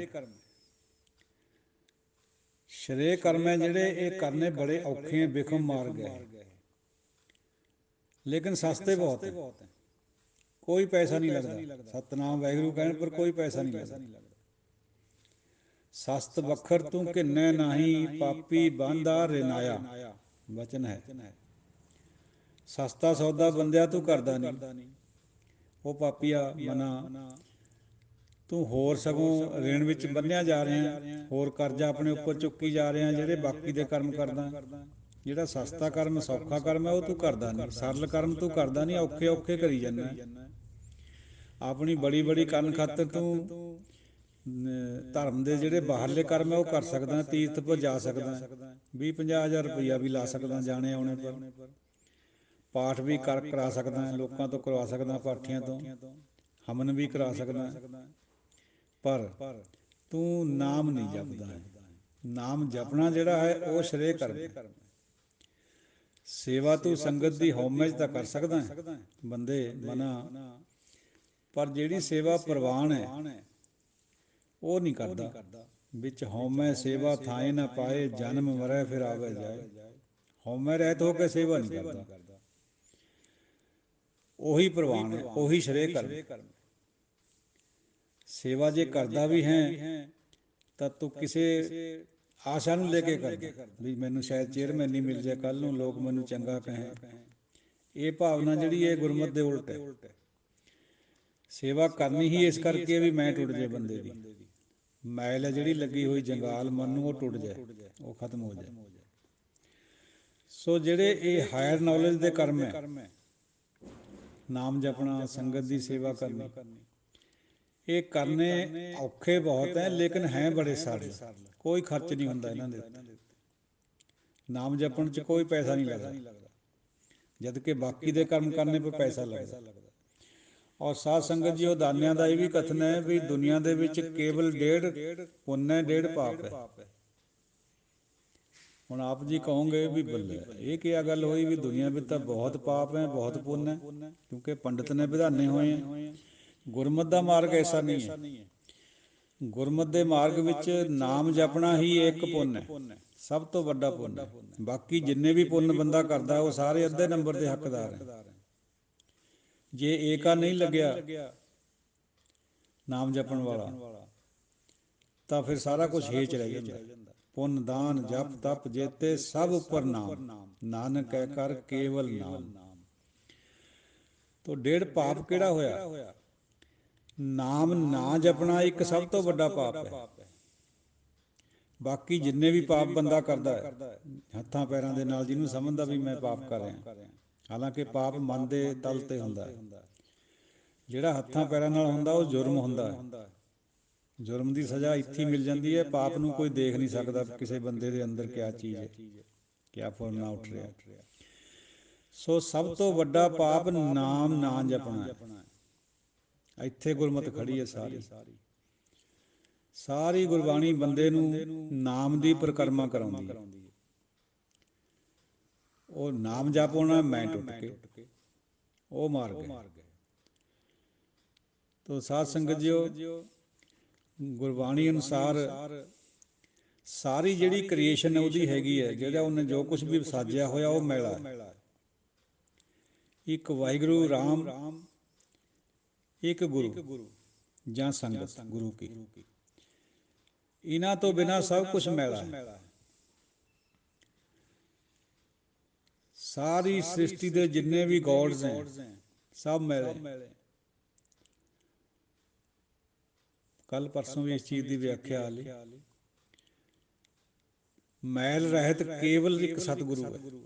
ਸ਼੍ਰੇਅ ਕਰਮ ਹੈ ਜਿਹੜੇ ਇਹ ਕਰਨੇ ਬੜੇ ਔਖੇ, ਬਿਖਮ ਮਾਰਗ ਹੈ, ਲੇਕਿਨ ਸਸਤੇ ਬਹੁਤ ਹੈ। ਕੋਈ ਪੈਸਾ ਨਹੀਂ ਲੱਗਦਾ। ਸਤਨਾਮ ਵਾਹਿਗੁਰੂ ਕਹਿਣ ਪਰ ਕੋਈ ਪੈਸਾ ਨਹੀਂ ਲੱਗਦਾ। ਸਸਤ ਬਖਰ ਤੂੰ ਘਿਨੈ ਨਾਹੀ, ਪਾਪੀ ਬਾਂਧਾ ਰਿਨਾਇਆ, ਵਚਨ ਹੈ। ਸਸਤਾ ਸੌਦਾ ਬੰਦਿਆ ਤੂੰ ਕਰਦਾ ਨਹੀਂ, ਉਹ ਪਾਪੀਆ ਮਨਾ, ਤੂੰ ਹੋਰ ਸਗੋਂ ਰਿਣ ਵਿੱਚ ਬੰਨਿਆ ਜਾ ਰਿਹਾ, ਹੋਰ ਕਰਜ਼ਾ ਆਪਣੇ ਉੱਪਰ ਚੁੱਕੀ ਜਾ ਰਿਹਾ। ਜਿਹੜੇ ਬਾਕੀ ਦੇ ਕਰਮ ਕਰਦਾ, ਜਿਹੜਾ ਸਸਤਾ ਕਰਮ ਸੌਖਾ ਕਰਮ ਹੈ ਉਹ ਤੂੰ ਕਰਦਾ ਨਹੀਂ, ਸਰਲ ਕਰਮ ਤੂੰ ਕਰਦਾ ਨਹੀਂ, ਔਖੇ ਔਖੇ ਕਰੀ ਜਾਂਦਾ। ਆਪਣੀ ਬੜੀ ਬੜੀ ਕਰਨ ਖਾਤਰ ਤੂੰ ਧਰਮ ਦੇ ਜਿਹੜੇ ਬਾਹਰਲੇ ਕਰਮ ਹੈ ਉਹ ਕਰ ਸਕਦਾ, ਤੀਰਥ ਪਰ ਜਾ ਸਕਦਾ, 20-50 ਹਜ਼ਾਰ ਰੁਪਈਆ ਵੀ ਲਾ ਸਕਦਾ ਜਾਣੇ ਆਉਣੇ ਪਰ। ਪਾਠ ਵੀ ਕਰਾ ਸਕਦਾ, ਲੋਕਾਂ ਤੋਂ ਕਰਵਾ ਸਕਦਾ, ਪਾਠੀਆਂ ਤੋਂ ਹਵਨ ਵੀ ਕਰਾ ਸਕਦਾ, ਪਰ ਤੂੰ ਨਾਮ ਨਹੀਂ ਜਪਦਾ ਹੈ। ਨਾਮ ਜਪਣਾ ਜਿਹੜਾ ਹੈ ਉਹ ਸ਼੍ਰੇਅ ਕਰਮ ਹੈ। ਸੇਵਾ ਤੂੰ ਸੰਗਤ ਦੀ ਹਉਮੈ 'ਚ ਤਾਂ ਕਰ ਸਕਦਾ ਬੰਦੇ ਮਨਾ, ਪਰ ਜਿਹੜੀ ਸੇਵਾ ਪ੍ਰਵਾਨ ਹੈ ਉਹ ਨਹੀਂ ਕਰਦਾ। ਵਿੱਚ ਹਉਮੈ ਸੇਵਾ ਥਾਏ ਨਾ ਪਾਏ, ਜਨਮ ਮਰੈ ਫਿਰ ਆਵੈ ਜਾਏ। ਹਉਮੈ ਰਹਿਤ ਹੋ ਕੇ ਸੇਵਾ ਨਹੀਂ ਕਰਦਾ, ਉਹੀ ਪ੍ਰਵਾਨ ਹੈ, ਉਹੀ ਸ਼੍ਰੇਅ ਕਰਮ। ਸੇਵਾ ਜੇ ਕਰਦਾ ਵੀ ਹੈ ਤਾਂ ਤੂੰ ਕਿਸੇ ਆਸ਼ਾ ਨੂੰ ਲੈ ਕੇ ਕਰਦਾ, ਵੀ ਮੈਨੂੰ ਸ਼ਾਇਦ ਚੇਅਰਮੈਨੀ ਮਿਲ ਜਾਏ ਕੱਲ੍ਹ ਨੂੰ, ਲੋਕ ਮੈਨੂੰ ਚੰਗਾ ਕਹੇ। ਇਹ ਭਾਵਨਾ ਜਿਹੜੀ ਹੈ ਗੁਰਮਤਿ ਦੇ ਉਲਟ ਹੈ। ਸੇਵਾ ਕਰਨੀ ਹੀ ਇਸ ਕਰਕੇ ਵੀ ਮੈਂ ਟੁੱਟ ਜਾਏ, ਬੰਦੇ ਦੀ ਮੈਲ ਹੈ ਜਿਹੜੀ ਲੱਗੀ ਹੋਈ ਜੰਗਾਲ ਮਨ ਨੂੰ, ਉਹ ਟੁੱਟ ਜਾਏ, ਉਹ ਖਤਮ ਹੋ ਜਾਏ। ਸੋ ਜਿਹੜੇ ਇਹ ਹਾਇਰ ਨੌਲੇਜ ਦੇ ਕਰਮ ਹੈ, ਨਾਮ ਜਪਣਾ, ਸੰਗਤ ਦੀ ਸੇਵਾ ਕਰਨੀ, ਇਹ ਕਰਨੇ ਔਖੇ ਬਹੁਤ ਹੈ, ਲੇਕਿਨ ਹੈ ਬੜੇ ਸਰਲ। ਕੋਈ ਖਰਚ ਨਹੀਂ ਹੁੰਦਾ ਇਹਨਾਂ ਦੇ ਉੱਤੇ। ਨਾਮ ਜਪਣ 'ਚ ਕੋਈ ਪੈਸਾ ਨਹੀਂ ਲੱਗਦਾ, ਜਦ ਕਿ ਬਾਕੀ ਦੇ ਕਰਮ ਕਰਨੇ ਪਰ ਪੈਸਾ ਲੱਗਦਾ। ਔਰ ਸਾਧ ਸੰਗਤ ਜੀ, ਉਹ ਦਾਨਿਆਂ ਦਾ ਇਹ ਵੀ ਕਥਨ ਹੈ ਵੀ ਦੁਨੀਆ ਦੇ ਵਿੱਚ ਕੇਵਲ 1.5 ਪੁੰਨ ਹੈ, 1.5 ਪਾਪ ਹੈ। ਹੁਣ ਆਪ ਜੀ ਕਹੋਗੇ ਵੀ ਬੱਲੇ ਇਹ ਕੀ ਗੱਲ ਹੋਈ ਵੀ ਦੁਨੀਆ ਵਿੱਚ ਤਾਂ ਬਹੁਤ ਪਾਪ ਹੈ, ਬਹੁਤ ਪੁੰਨ ਹੈ, ਕਿਉਂਕਿ ਪੰਡਿਤ ਨੇ ਵਿਧਾਨੇ ਹੋਏ ਹੈ। ਗੁਰਮਤਿ ਦਾ ਮਾਰਗ ਐਸਾ ਨਹੀਂ ਹੈ। ਗੁਰਮਤਿ ਦੇ ਮਾਰਗ ਵਿੱਚ ਨਾਮ ਜਪਣਾ ਹੀ ਇੱਕ ਪੁੰਨ ਹੈ, ਸਭ ਤੋਂ ਵੱਡਾ ਪੁੰਨ ਹੈ। ਬਾਕੀ ਜਿੰਨੇ ਵੀ ਪੁੰਨ ਬੰਦਾ ਕਰਦਾ ਉਹ ਸਾਰੇ ਅੱਧੇ ਨੰਬਰ ਦੇ ਹੱਕਦਾਰ ਹੈ। ਜੇ ਏਕਾ ਨਹੀਂ ਲੱਗਿਆ ਨਾਮ ਜਪਣ ਵਾਲਾ ਤਾਂ ਫਿਰ ਸਾਰਾ ਕੁਛ ਹੇਚ ਰਹਿ ਜਾਂਦਾ। ਪੁੰਨ ਦਾਨ ਜਪ ਤਪ ਜੇਤੇ ਸਭ ਉੱਪਰ ਨਾਮ, ਨਾਨਕ ਕਹਿ ਕਰ ਕੇਵਲ ਨਾਮ। ਤੋ 1.5 ਪਾਪ ਕਿਹੜਾ ਹੋਇਆ? ਨਾਮ ਨਾ ਜਪਣਾ ਇੱਕ ਸਭ ਤੋਂ ਵੱਡਾ ਪਾਪ ਹੈ। ਬਾਕੀ ਜਿੰਨੇ ਵੀ ਪਾਪ ਬੰਦਾ ਕਰਦਾ ਹੈ ਹੱਥਾਂ ਪੈਰਾਂ ਦੇ ਨਾਲ, ਜਿਹਨੂੰ ਸਮਝਦਾ ਵੀ ਮੈਂ ਪਾਪ ਕਰ ਰਿਹਾ, ਹਾਲਾਂਕਿ ਪਾਪ ਮਨ ਦੇ ਤਲ ਤੇ ਹੁੰਦਾ ਹੈ। ਜਿਹੜਾ ਹੱਥਾਂ ਪੈਰਾਂ ਨਾਲ ਹੁੰਦਾ ਉਹ ਜੁਰਮ ਹੁੰਦਾ ਹੈ। ਜੁਰਮ ਦੀ ਸਜ਼ਾ ਇੱਥੇ ਮਿਲ ਜਾਂਦੀ ਹੈ। ਪਾਪ ਨੂੰ ਕੋਈ ਦੇਖ ਨਹੀਂ ਸਕਦਾ ਕਿਸੇ ਬੰਦੇ ਦੇ ਅੰਦਰ ਕਿਆ ਚੀਜ਼ ਹੈ, ਕਿਆ ਫੁਰਨਾ ਉੱਠ ਰਿਹਾ। ਸੋ ਸਭ ਤੋਂ ਵੱਡਾ ਪਾਪ ਨਾਮ ਨਾ ਜਪਣਾ ਹੈ। ਇੱਥੇ ਗੁਰਮਤਿ ਖੜੀ ਹੈ ਸਾਰੀ ਗੁਰਬਾਣੀ ਬੰਦੇ ਨੂੰ ਨਾਮ ਦੀ ਪਰਿਕਰਮਾ ਕਰਾਉਂਦੀ ਹੈ। ਉਹ ਨਾਮ ਜਪ ਹੋਣਾ ਮੈਂ ਟੁੱਟ ਕੇ, ਉਹ ਮਾਰਗ ਹੈ। ਤੋ ਸਾਧ ਸੰਗਤ ਜੀਓ, ਗੁਰਬਾਣੀ ਅਨੁਸਾਰ ਸਾਰੀ ਜਿਹੜੀ ਕ੍ਰੀਏਸ਼ਨ ਉਹਦੀ ਹੈਗੀ ਹੈ, ਜਿਹੜਾ ਉਹਨੇ ਜੋ ਕੁਛ ਵੀ ਸਾਜਿਆ ਹੋਇਆ ਉਹ ਮੈਲਾ ਹੈ। ਇੱਕ ਵਾਹਿਗੁਰੂ ਰਾਮ, ਇੱਕ ਗੁਰੂ ਜਾਂ ਸੰਗਤ ਗੁਰੂ ਕੀ, ਇਹਨਾਂ ਤੋਂ ਬਿਨਾਂ ਸਭ ਕੁਛ ਮੈਲਾ ਹੈ। ਸਾਰੀ ਸ੍ਰਿਸ਼ਟੀ ਦੇ ਜਿੰਨੇ ਵੀ ਗੋਡਸ ਹੈ ਸਭ ਮੈਲੇ। ਕੱਲ ਪਰਸੋਂ ਵੀ ਇਸ ਚੀਜ਼ ਦੀ ਵਿਆਖਿਆ ਆ ਲਈ। ਮੈਲ ਰਹਿਤ ਕੇਵਲ ਇੱਕ ਸਤਿਗੁਰੂ ਹੈ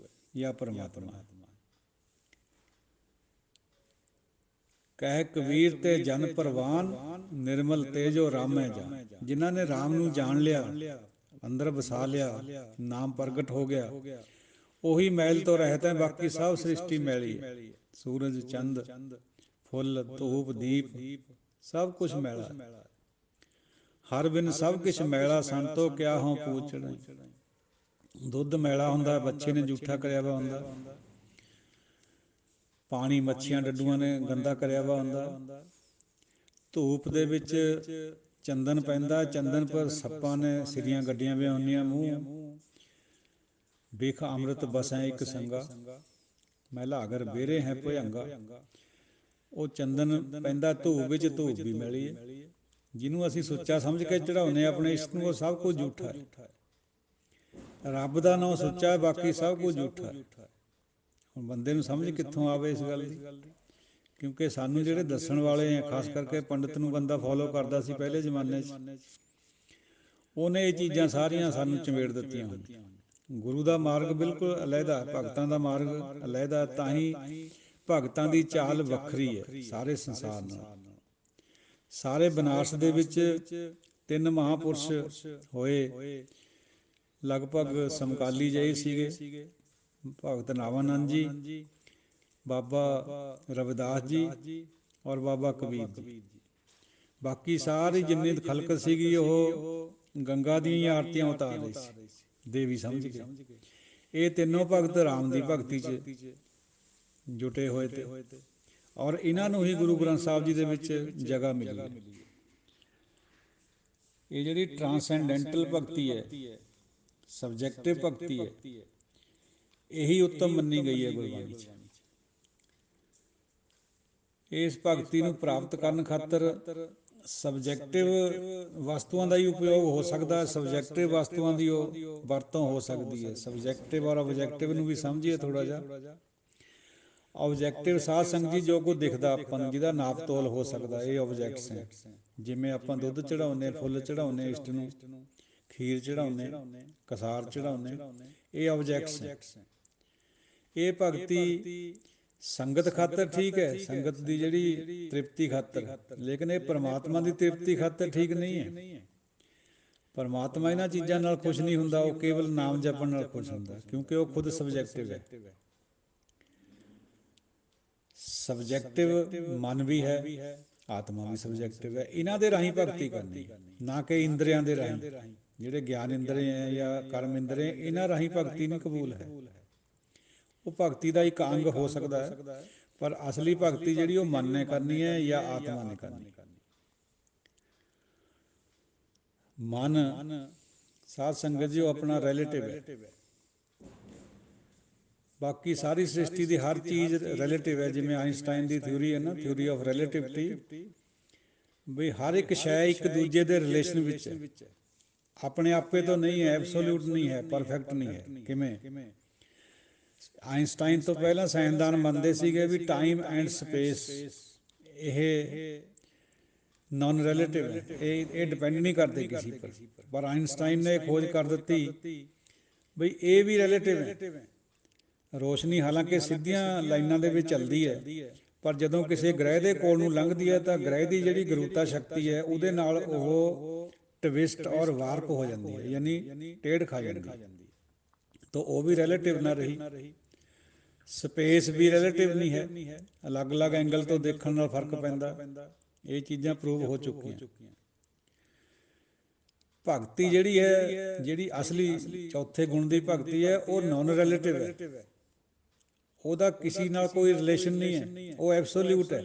ਜਾਂ ਪਰਮਾਤਮਾ। ਕਹਿ ਕਬੀਰ ਤੇ ਜਨ ਪ੍ਰਵਾਨ, ਨਿਰਮਲ ਤੇਜੋ ਰਾਮੈ ਜਾ। ਜਿਨ੍ਹਾਂ ਨੇ ਰਾਮ ਨੂੰ ਜਾਣ ਲਿਆ, ਅੰਦਰ ਵਸਾ ਲਿਆ, ਨਾਮ ਪ੍ਰਗਟ ਹੋ ਗਿਆ, ਉਹੀ ਮੈਲ ਤੋਂ ਰਹਿਤ ਹੈ। ਬਾਕੀ ਸਭ ਸ੍ਰਿਸ਼ਟੀ ਮੈਲੀ ਹੈ। ਸੂਰਜ ਚੰਦ ਫੁੱਲ ਧੂਪ ਦੀਪ ਸਭ ਕੁਛ ਮੈਲਾ ਹੈ। ਹਰ ਬਿਨ ਸਭ ਕਿਛ ਮੈਲਾ ਸੰਤੋ ਕਿਆ ਹੋਂ ਪੂਛਣਾ। ਦੁੱਧ ਮੈਲਾ ਹੁੰਦਾ, ਬੱਚੇ ਨੇ ਜੂਠਾ ਕਰਿਆ ਵਾ ਹੁੰਦਾ, ਪਾਣੀ ਮੱਛੀਆਂ ਡੱਡੂਆਂ ਨੇ ਗੰਦਾ ਕਰਿਆ ਵਾ ਹੁੰਦਾ, ਧੂਪ ਦੇ ਵਿੱਚ ਚੰਦਨ ਪੈਂਦਾ, ਚੰਦਨ ਪਰ ਸੱਪਾਂ ਨੇ ਸਿਰੀਆਂ ਗੱਡੀਆਂ ਵੇ ਹੁੰਦੀਆਂ ਮੂੰਹ, ਬਿਖ ਅੰਮ੍ਰਿਤ ਬਸੈ ਇੱਕ ਸੰਗਾ, ਮੈਲਾ ਅਗਰ ਬੇਰੇ ਹੈ ਭੁਜੰਗਾ। ਉਹ ਚੰਦਨ ਪੈਂਦਾ ਧੂਪ ਵਿੱਚ, ਧੂਪ ਵੀ ਮੈਲੀ ਹੈ। ਜਿਹਨੂੰ ਅਸੀਂ ਸੁੱਚਾ ਸਮਝ ਕੇ ਚੜਾਉਂਦੇ ਹਾਂ ਆਪਣੇ ਇਸ਼ਟ ਨੂੰ, ਉਹ ਸਭ ਕੁਝ ਝੂਠਾ ਹੈ। ਰੱਬ ਦਾ ਨਾਂ ਸੁੱਚਾ ਹੈ, ਬਾਕੀ ਸਭ ਕੁਝ ਝੂਠਾ ਹੈ। ਹੁਣ ਬੰਦੇ ਨੂੰ ਸਮਝ ਕਿੱਥੋਂ ਆਵੇ ਇਸ ਗੱਲ ਦੀ? ਕਿਉਂਕਿ ਸਾਨੂੰ ਜਿਹੜੇ ਦੱਸਣ ਵਾਲੇ ਆ, ਖਾਸ ਕਰਕੇ ਪੰਡਿਤ ਨੂੰ ਬੰਦਾ ਫੋਲੋ ਕਰਦਾ ਸੀ ਪਹਿਲੇ ਜ਼ਮਾਨੇ 'ਚ, ਉਹਨੇ ਇਹ ਚੀਜ਼ਾਂ ਸਾਰੀਆਂ ਸਾਨੂੰ ਚਿੰਬੇੜ ਦਿੱਤੀਆਂ ਹਨ। ਗੁਰੂ ਦਾ ਮਾਰਗ ਬਿਲਕੁਲ ਅਲੱਗਾ, ਭਗਤਾਂ ਦਾ ਮਾਰਗ ਅਲੱਗਾ। ਤਾਂ ਹੀ ਭਗਤਾਂ ਦੀ ਚਾਲ ਵੱਖਰੀ ਹੈ ਸਾਰੇ ਸੰਸਾਰ ਨਾਲ। ਸਾਰੇ ਬਨਾਰਸ ਦੇ ਵਿੱਚ 3 ਮਹਾਂਪੁਰਸ਼ ਹੋਏ, ਲਗਭਗ ਸਮਕਾਲੀ ਜਿਹੇ ਸੀਗੇ, ਭਗਤ ਨਾਵਾਨੰਦ ਜੀ, ਬਾਬਾ ਰਵਿਦਾਸ ਜੀ ਔਰ ਬਾਬਾ ਕਬੀਰ ਜੀ। ਬਾਕੀ ਸਾਰੀ ਜਿੰਨੀ ਖਲਕਤ ਸੀਗੀ ਉਹ ਗੰਗਾ ਦੀਆਂ ਹੀ ਆਰਤੀਆਂ ਉਤਾਰ ਰਹੀ ਸੀ ਦੇਵੀ ਸਮਝ ਕੇ। ਇਹ ਤਿੰਨੋਂ ਭਗਤ ਰਾਮ ਦੀ ਭਗਤੀ 'ਚ ਜੁਟੇ ਹੋਏ ਤੇ, ਔਰ ਇਹਨਾਂ ਨੂੰ ਹੀ ਗੁਰੂ ਗ੍ਰੰਥ ਸਾਹਿਬ ਜੀ ਦੇ ਵਿੱਚ ਜਗ੍ਹਾ ਮਿਲੀ ਹੈ। ਇਹ ਜਿਹੜੀ ਟਰਾਂਸੈਂਡੈਂਟਲ ਭਗਤੀ ਹੈ, ਸਬਜੈਕਟਿਵ ਭਗਤੀ ਹੈ, ਇਹੀ ਉੱਤਮ ਮੰਨੀ ਗਈ ਹੈ ਗੁਰਬਾਣੀ 'ਚ। ਇਸ ਭਗਤੀ ਨੂੰ ਪ੍ਰਾਪਤ ਕਰਨ ਖਾਤਰ ਸਬਜੈਕਟਿਵ ਵਸਤੂਆਂ ਦਾ ਹੀ ਉਪਯੋਗ ਹੋ ਸਕਦਾ, ਸਬਜੈਕਟਿਵ ਵਸਤੂਆਂ ਦੀ ਉਹ ਵਰਤੋਂ ਹੋ ਸਕਦੀ ਹੈ। ਸਬਜੈਕਟਿਵ ਔਰ ਓਬਜੈਕਟਿਵ ਨੂੰ ਵੀ ਸਮਝੀਏ ਥੋੜ੍ਹਾ ਜਿਹਾ। ਓਬਜੈਕਟਿਵ ਸਾਧ ਸੰਗਤ ਜੀ ਜੋ ਕੁਝ ਦਿਖਦਾ ਆਪਾਂ ਨੂੰ, ਜਿਹਦਾ ਨਾਪ ਤੋਲ ਹੋ ਸਕਦਾ, ਇਹ ਓਬਜੈਕਟਸ ਹੈ। ਜਿਵੇਂ ਆਪਾਂ ਦੁੱਧ ਚੜਾਉਂਦੇ, ਫੁੱਲ ਚੜਾਉਂਦੇ ਇਸ਼ਟ ਨੂੰ, ਖੀਰ ਚੜਾਉਂਦੇ, ਕਸਾਰ ਚੜਾਉਂਦੇ, ਇਹ ਓਬਜੈਕਟਸ ਹੈ। ਇਹ ਭਗਤੀ ਸੰਗਤ ਖਾਤਰ ਠੀਕ ਹੈ, ਸੰਗਤ ਦੀ ਜਿਹੜੀ ਤ੍ਰਿਪਤੀ ਖਾਤਰ, ਲੇਕਿਨ ਇਹ ਪਰਮਾਤਮਾ ਦੀ ਤ੍ਰਿਪਤੀ ਖਾਤਰ ਠੀਕ ਨਹੀਂ ਹੈ। ਪਰਮਾਤਮਾ ਇਹਨਾਂ ਚੀਜ਼ਾਂ ਨਾਲ ਖੁਸ਼ ਨਹੀਂ ਹੁੰਦਾ, ਉਹ ਕੇਵਲ ਨਾਮ ਜਪਣ ਨਾਲ ਖੁਸ਼ ਹੁੰਦਾ, ਕਿਉਂਕਿ ਉਹ ਖੁਦ ਸਬਜੈਕਟਿਵ ਹੈ। ਸਬਜੈਕਟਿਵ ਮਨ ਵੀ ਹੈ, ਆਤਮਾ ਵੀ ਸਬਜੈਕਟਿਵ ਹੈ। ਇਹਨਾਂ ਦੇ ਰਾਹੀਂ ਭਗਤੀ ਕਰਨੀ, ਨਾ ਕਿ ਇੰਦਰੀਆਂ ਦੇ ਰਾਹੀਂ। ਜਿਹੜੇ ਗਿਆਨ ਇੰਦਰੀ ਹੈ ਜਾਂ ਕਰਮ ਇੰਦਰੀ, ਇਹਨਾਂ ਰਾਹੀਂ ਭਗਤੀ ਨਹੀਂ ਕਬੂਲ ਹੈ। ਉਹ ਭਗਤੀ ਦਾ ਇੱਕ ਅੰਗ ਹੋ ਸਕਦਾ ਹੈ, ਪਰ ਅਸਲੀ ਭਗਤੀ ਜਿਹੜੀ ਉਹ ਮਨ ਨੇ ਕਰਨੀ ਹੈ ਜਾਂ ਆਤਮਾ ਨੇ ਕਰਨੀ। ਮਨ ਸਾਧ ਸੰਗਤ ਜੀ ਉਹ ਆਪਣਾ ਰਿਲੇਟਿਵ ਹੈ। ਬਾਕੀ ਸਾਰੀ ਸ੍ਰਿਸ਼ਟੀ ਦੀ ਹਰ ਚੀਜ਼ ਰਿਲੇਟਿਵ ਹੈ। ਜਿਵੇਂ ਆਈਨਸਟਾਈਨ ਦੀ ਥਿਊਰੀ ਹੈ ਨਾ, ਥਿਊਰੀ ਆਫ ਰਿਲੇਟਿਵਿਟੀ, ਵੀ ਹਰ ਇੱਕ ਸ਼ੈ ਇੱਕ ਦੂਜੇ ਦੇ ਰਿਲੇਸ਼ਨ ਵਿੱਚ ਹੈ, ਆਪਣੇ ਆਪੇ ਤੋਂ ਨਹੀਂ ਹੈ, ਐਬਸੋਲਿਊਟ ਨਹੀਂ ਹੈ, ਪਰਫੈਕਟ ਨਹੀਂ ਹੈ। ਕਿਵੇਂ? ਆਈਨਸਟਾਈਨ ਤੋਂ ਪਹਿਲਾਂ ਸਾਇੰਸਦਾਨ ਮੰਨਦੇ ਸੀਗੇ ਵੀ ਟਾਈਮ ਐਂਡ ਸਪੇਸ ਇਹ ਨਾਨ ਰਿਲੇਟਿਵ ਹੈ, ਇਹ ਡਿਪੈਂਡ ਨਹੀਂ ਕਰਦੇ ਕਿਸੇ ਪਰ ਆਈਨਸਟਾਈਨ ਨੇ ਖੋਜ ਕਰ ਦਿੱਤੀ ਬਈ ਇਹ ਵੀ ਰਿਲੇਟਿਵ ਹੈ। ਰੋਸ਼ਨੀ ਹਾਲਾਂਕਿ ਸਿੱਧੀਆਂ ਲਾਈਨਾਂ ਦੇ ਵਿੱਚ ਚੱਲਦੀ ਹੈ, ਪਰ ਜਦੋਂ ਕਿਸੇ ਗ੍ਰਹਿ ਦੇ ਕੋਲ ਨੂੰ ਲੰਘਦੀ ਹੈ ਤਾਂ ਗ੍ਰਹਿ ਦੀ ਜਿਹੜੀ ਗੁਰੂਤਾ ਸ਼ਕਤੀ ਹੈ ਉਹਦੇ ਨਾਲ ਉਹ ਟਵਿਸਟ ਔਰ ਵਾਰਪ ਹੋ ਜਾਂਦੀ ਹੈ, ਯਾਨੀ ਟੇਢ ਖਾ ਜਾਂਦੀ ਹੈ, ਤਾਂ ਉਹ ਵੀ ਰਿਲੇਟਿਵ ਨਾ ਰਹੀ। ਸਪੇਸ ਵੀ ਰਿਲੇਟਿਵ ਨਹੀਂ ਹੈ, ਅਲੱਗ-ਅਲੱਗ ਐਂਗਲ ਤੋਂ ਦੇਖਣ ਨਾਲ ਫਰਕ ਪੈਂਦਾ। ਇਹ ਚੀਜ਼ਾਂ ਪ੍ਰੂਵ ਹੋ ਚੁੱਕੀਆਂ। ਭਗਤੀ ਜਿਹੜੀ ਹੈ, ਜਿਹੜੀ ਅਸਲੀ ਚੌਥੇ ਗੁਣ ਦੀ ਭਗਤੀ ਹੈ, ਉਹ ਨਾਨ ਰਿਲੇਟਿਵ ਹੈ। ਉਹਦਾ ਕਿਸੇ ਨਾਲ ਕੋਈ ਰਿਲੇਸ਼ਨ ਨਹੀਂ ਹੈ, ਉਹ ਐਬਸੋਲਿਊਟ ਹੈ।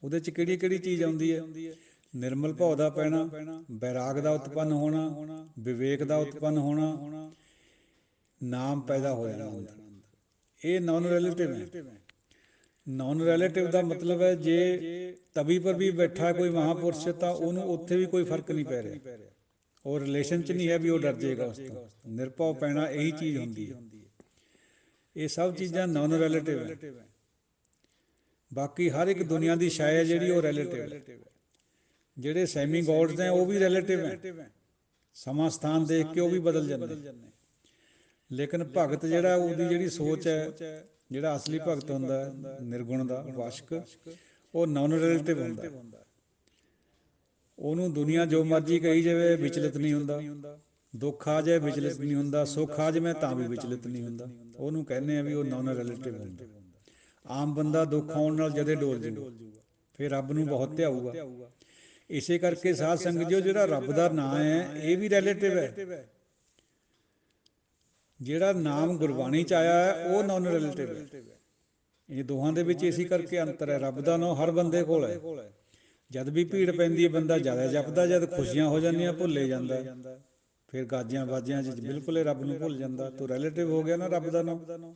ਉਹਦੇ 'ਚ ਕਿਹੜੀ ਕਿਹੜੀ ਚੀਜ਼ ਆਉਂਦੀ ਹੈ? ਨਿਰਮਲ ਭਾਵ ਦਾ ਪੈਣਾ, ਬੈਰਾਗ ਦਾ ਉਤਪੰਨ ਹੋਣਾ, ਵਿਵੇਕ ਦਾ ਉਤਪੰਨ ਹੋਣਾ, ਨਾਮ ਪੈਦਾ ਹੋ ਜਾਣਾ ਅੰਦਰ। ਇਹ ਨਾਨ ਰਿਲੇਟਿਵ ਹੈ। ਨਾਨ ਰਿਲੇਟਿਵ ਦਾ ਮਤਲਬ ਹੈ ਜੇ ਤਵੀ ਪਰ ਵੀ ਬੈਠਾ ਕੋਈ ਮਹਾਂਪੁਰਸ਼ ਤਾਂ ਉਹਨੂੰ ਉੱਥੇ ਵੀ ਕੋਈ ਫਰਕ ਨਹੀਂ ਪੈ ਰਿਹਾ, ਉਹ ਰਿਲੇਸ਼ਨ 'ਚ ਨਹੀਂ ਹੈ ਵੀ ਉਹ ਡਰ ਜਾਏਗਾ ਉਸ ਤੋਂ। ਨਿਰਭਉ ਪੈਣਾ ਇਹੀ ਚੀਜ਼ ਹੁੰਦੀ ਹੈ। ਇਹ ਸਭ ਚੀਜ਼ਾਂ ਨਾਨ ਰਿਲੇਟਿਵ ਹੈ। ਬਾਕੀ ਹਰ ਇੱਕ ਦੁਨੀਆ ਦੀ ਸ਼ੈ ਹੈ ਜਿਹੜੀ ਉਹ ਰਿਲੇਟਿਵ ਹੈ। ਜਿਹੜੇ ਸੈਮੀ ਗੋਡਸ ਨੇ ਉਹ ਵੀ ਰਿਲੇਟਿਵ ਹੈ, ਸਮਾਂ ਸਥਾਨ ਦੇਖ ਕੇ ਉਹ ਵੀ ਬਦਲ ਜਾਂਦੇ। ਲੇਕਿਨ ਭਗਤ ਜਿਹੜਾ ਉਹਦੀ ਜਿਹੜੀ ਸੋਚ ਹੈ, ਜਿਹੜਾ ਅਸਲੀ ਭਗਤ ਹੁੰਦਾ ਨਿਰਗੁਣ ਦਾ ਵਾਸ਼ਕ, ਉਹ ਨਾਨ ਰਿਲੇਟਿਵ ਹੁੰਦਾ। ਉਹਨੂੰ ਦੁਨੀਆ ਜੋ ਮਰਜ਼ੀ ਕਹੀ ਜਾਵੇ ਵਿਚਲਿਤ ਨਹੀਂ ਹੁੰਦਾ, ਦੁੱਖ ਆ ਜਾਏ ਵਿਚਲਿਤ ਨਹੀਂ ਹੁੰਦਾ, ਸੁੱਖ ਆ ਜਾਵੇ ਤਾਂ ਵੀ ਵਿਚਲਿਤ ਨਹੀਂ ਹੁੰਦਾ। ਉਹਨੂੰ ਕਹਿੰਦੇ ਆ ਵੀ ਉਹ ਨਾਨ ਰਿਲੇਟਿਵ ਹੁੰਦਾ। ਆਮ ਬੰਦਾ ਦੁੱਖ ਆਉਣ ਨਾਲ ਜਦੇ ਡੋਲ ਜੂਗਾ, ਫਿਰ ਰੱਬ ਨੂੰ ਬਹੁਤ ਧਿਆਊਗਾ। ਇਸੇ ਕਰਕੇ ਸਾਧ ਸੰਗਤ ਜੋ ਜਿਹੜਾ ਰੱਬ ਦਾ ਨਾਂ ਹੈ ਇਹ ਵੀ ਰਿਲੇਟਿਵ ਹੈ। ਜਿਹੜਾ ਨਾਮ ਗੁਰਬਾਣੀ ਚ ਆਇਆ ਹੈ ਉਹ ਨਾਨ ਰਿਲੇਟਿਵ ਹੈ। ਇਹ ਦੋਹਾਂ ਦੇ ਵਿੱਚ ਇਸੇ ਕਰਕੇ ਅੰਤਰ ਹੈ। ਰੱਬ ਦਾ ਨਾਮ ਹਰ ਬੰਦੇ ਕੋਲ ਹੈ। ਜਦ ਵੀ ਭੀੜ ਪੈਂਦੀ ਹੈ ਬੰਦਾ ਜ਼ਿਆਦਾ ਜਪਦਾ, ਜਦ ਖੁਸ਼ੀਆਂ ਹੋ ਜਾਂਦੀਆਂ ਭੁੱਲੇ ਜਾਂਦਾ, ਫਿਰ ਗਾਜਿਆਂ ਬਾਜਿਆਂ 'ਚ ਬਿਲਕੁਲ ਹੀ ਰੱਬ ਨੂੰ ਭੁੱਲ ਜਾਂਦਾ। ਤੋ ਰਿਲੇਟਿਵ ਹੋ ਗਿਆ ਨਾ ਰੱਬ ਦਾ ਨਾਮ।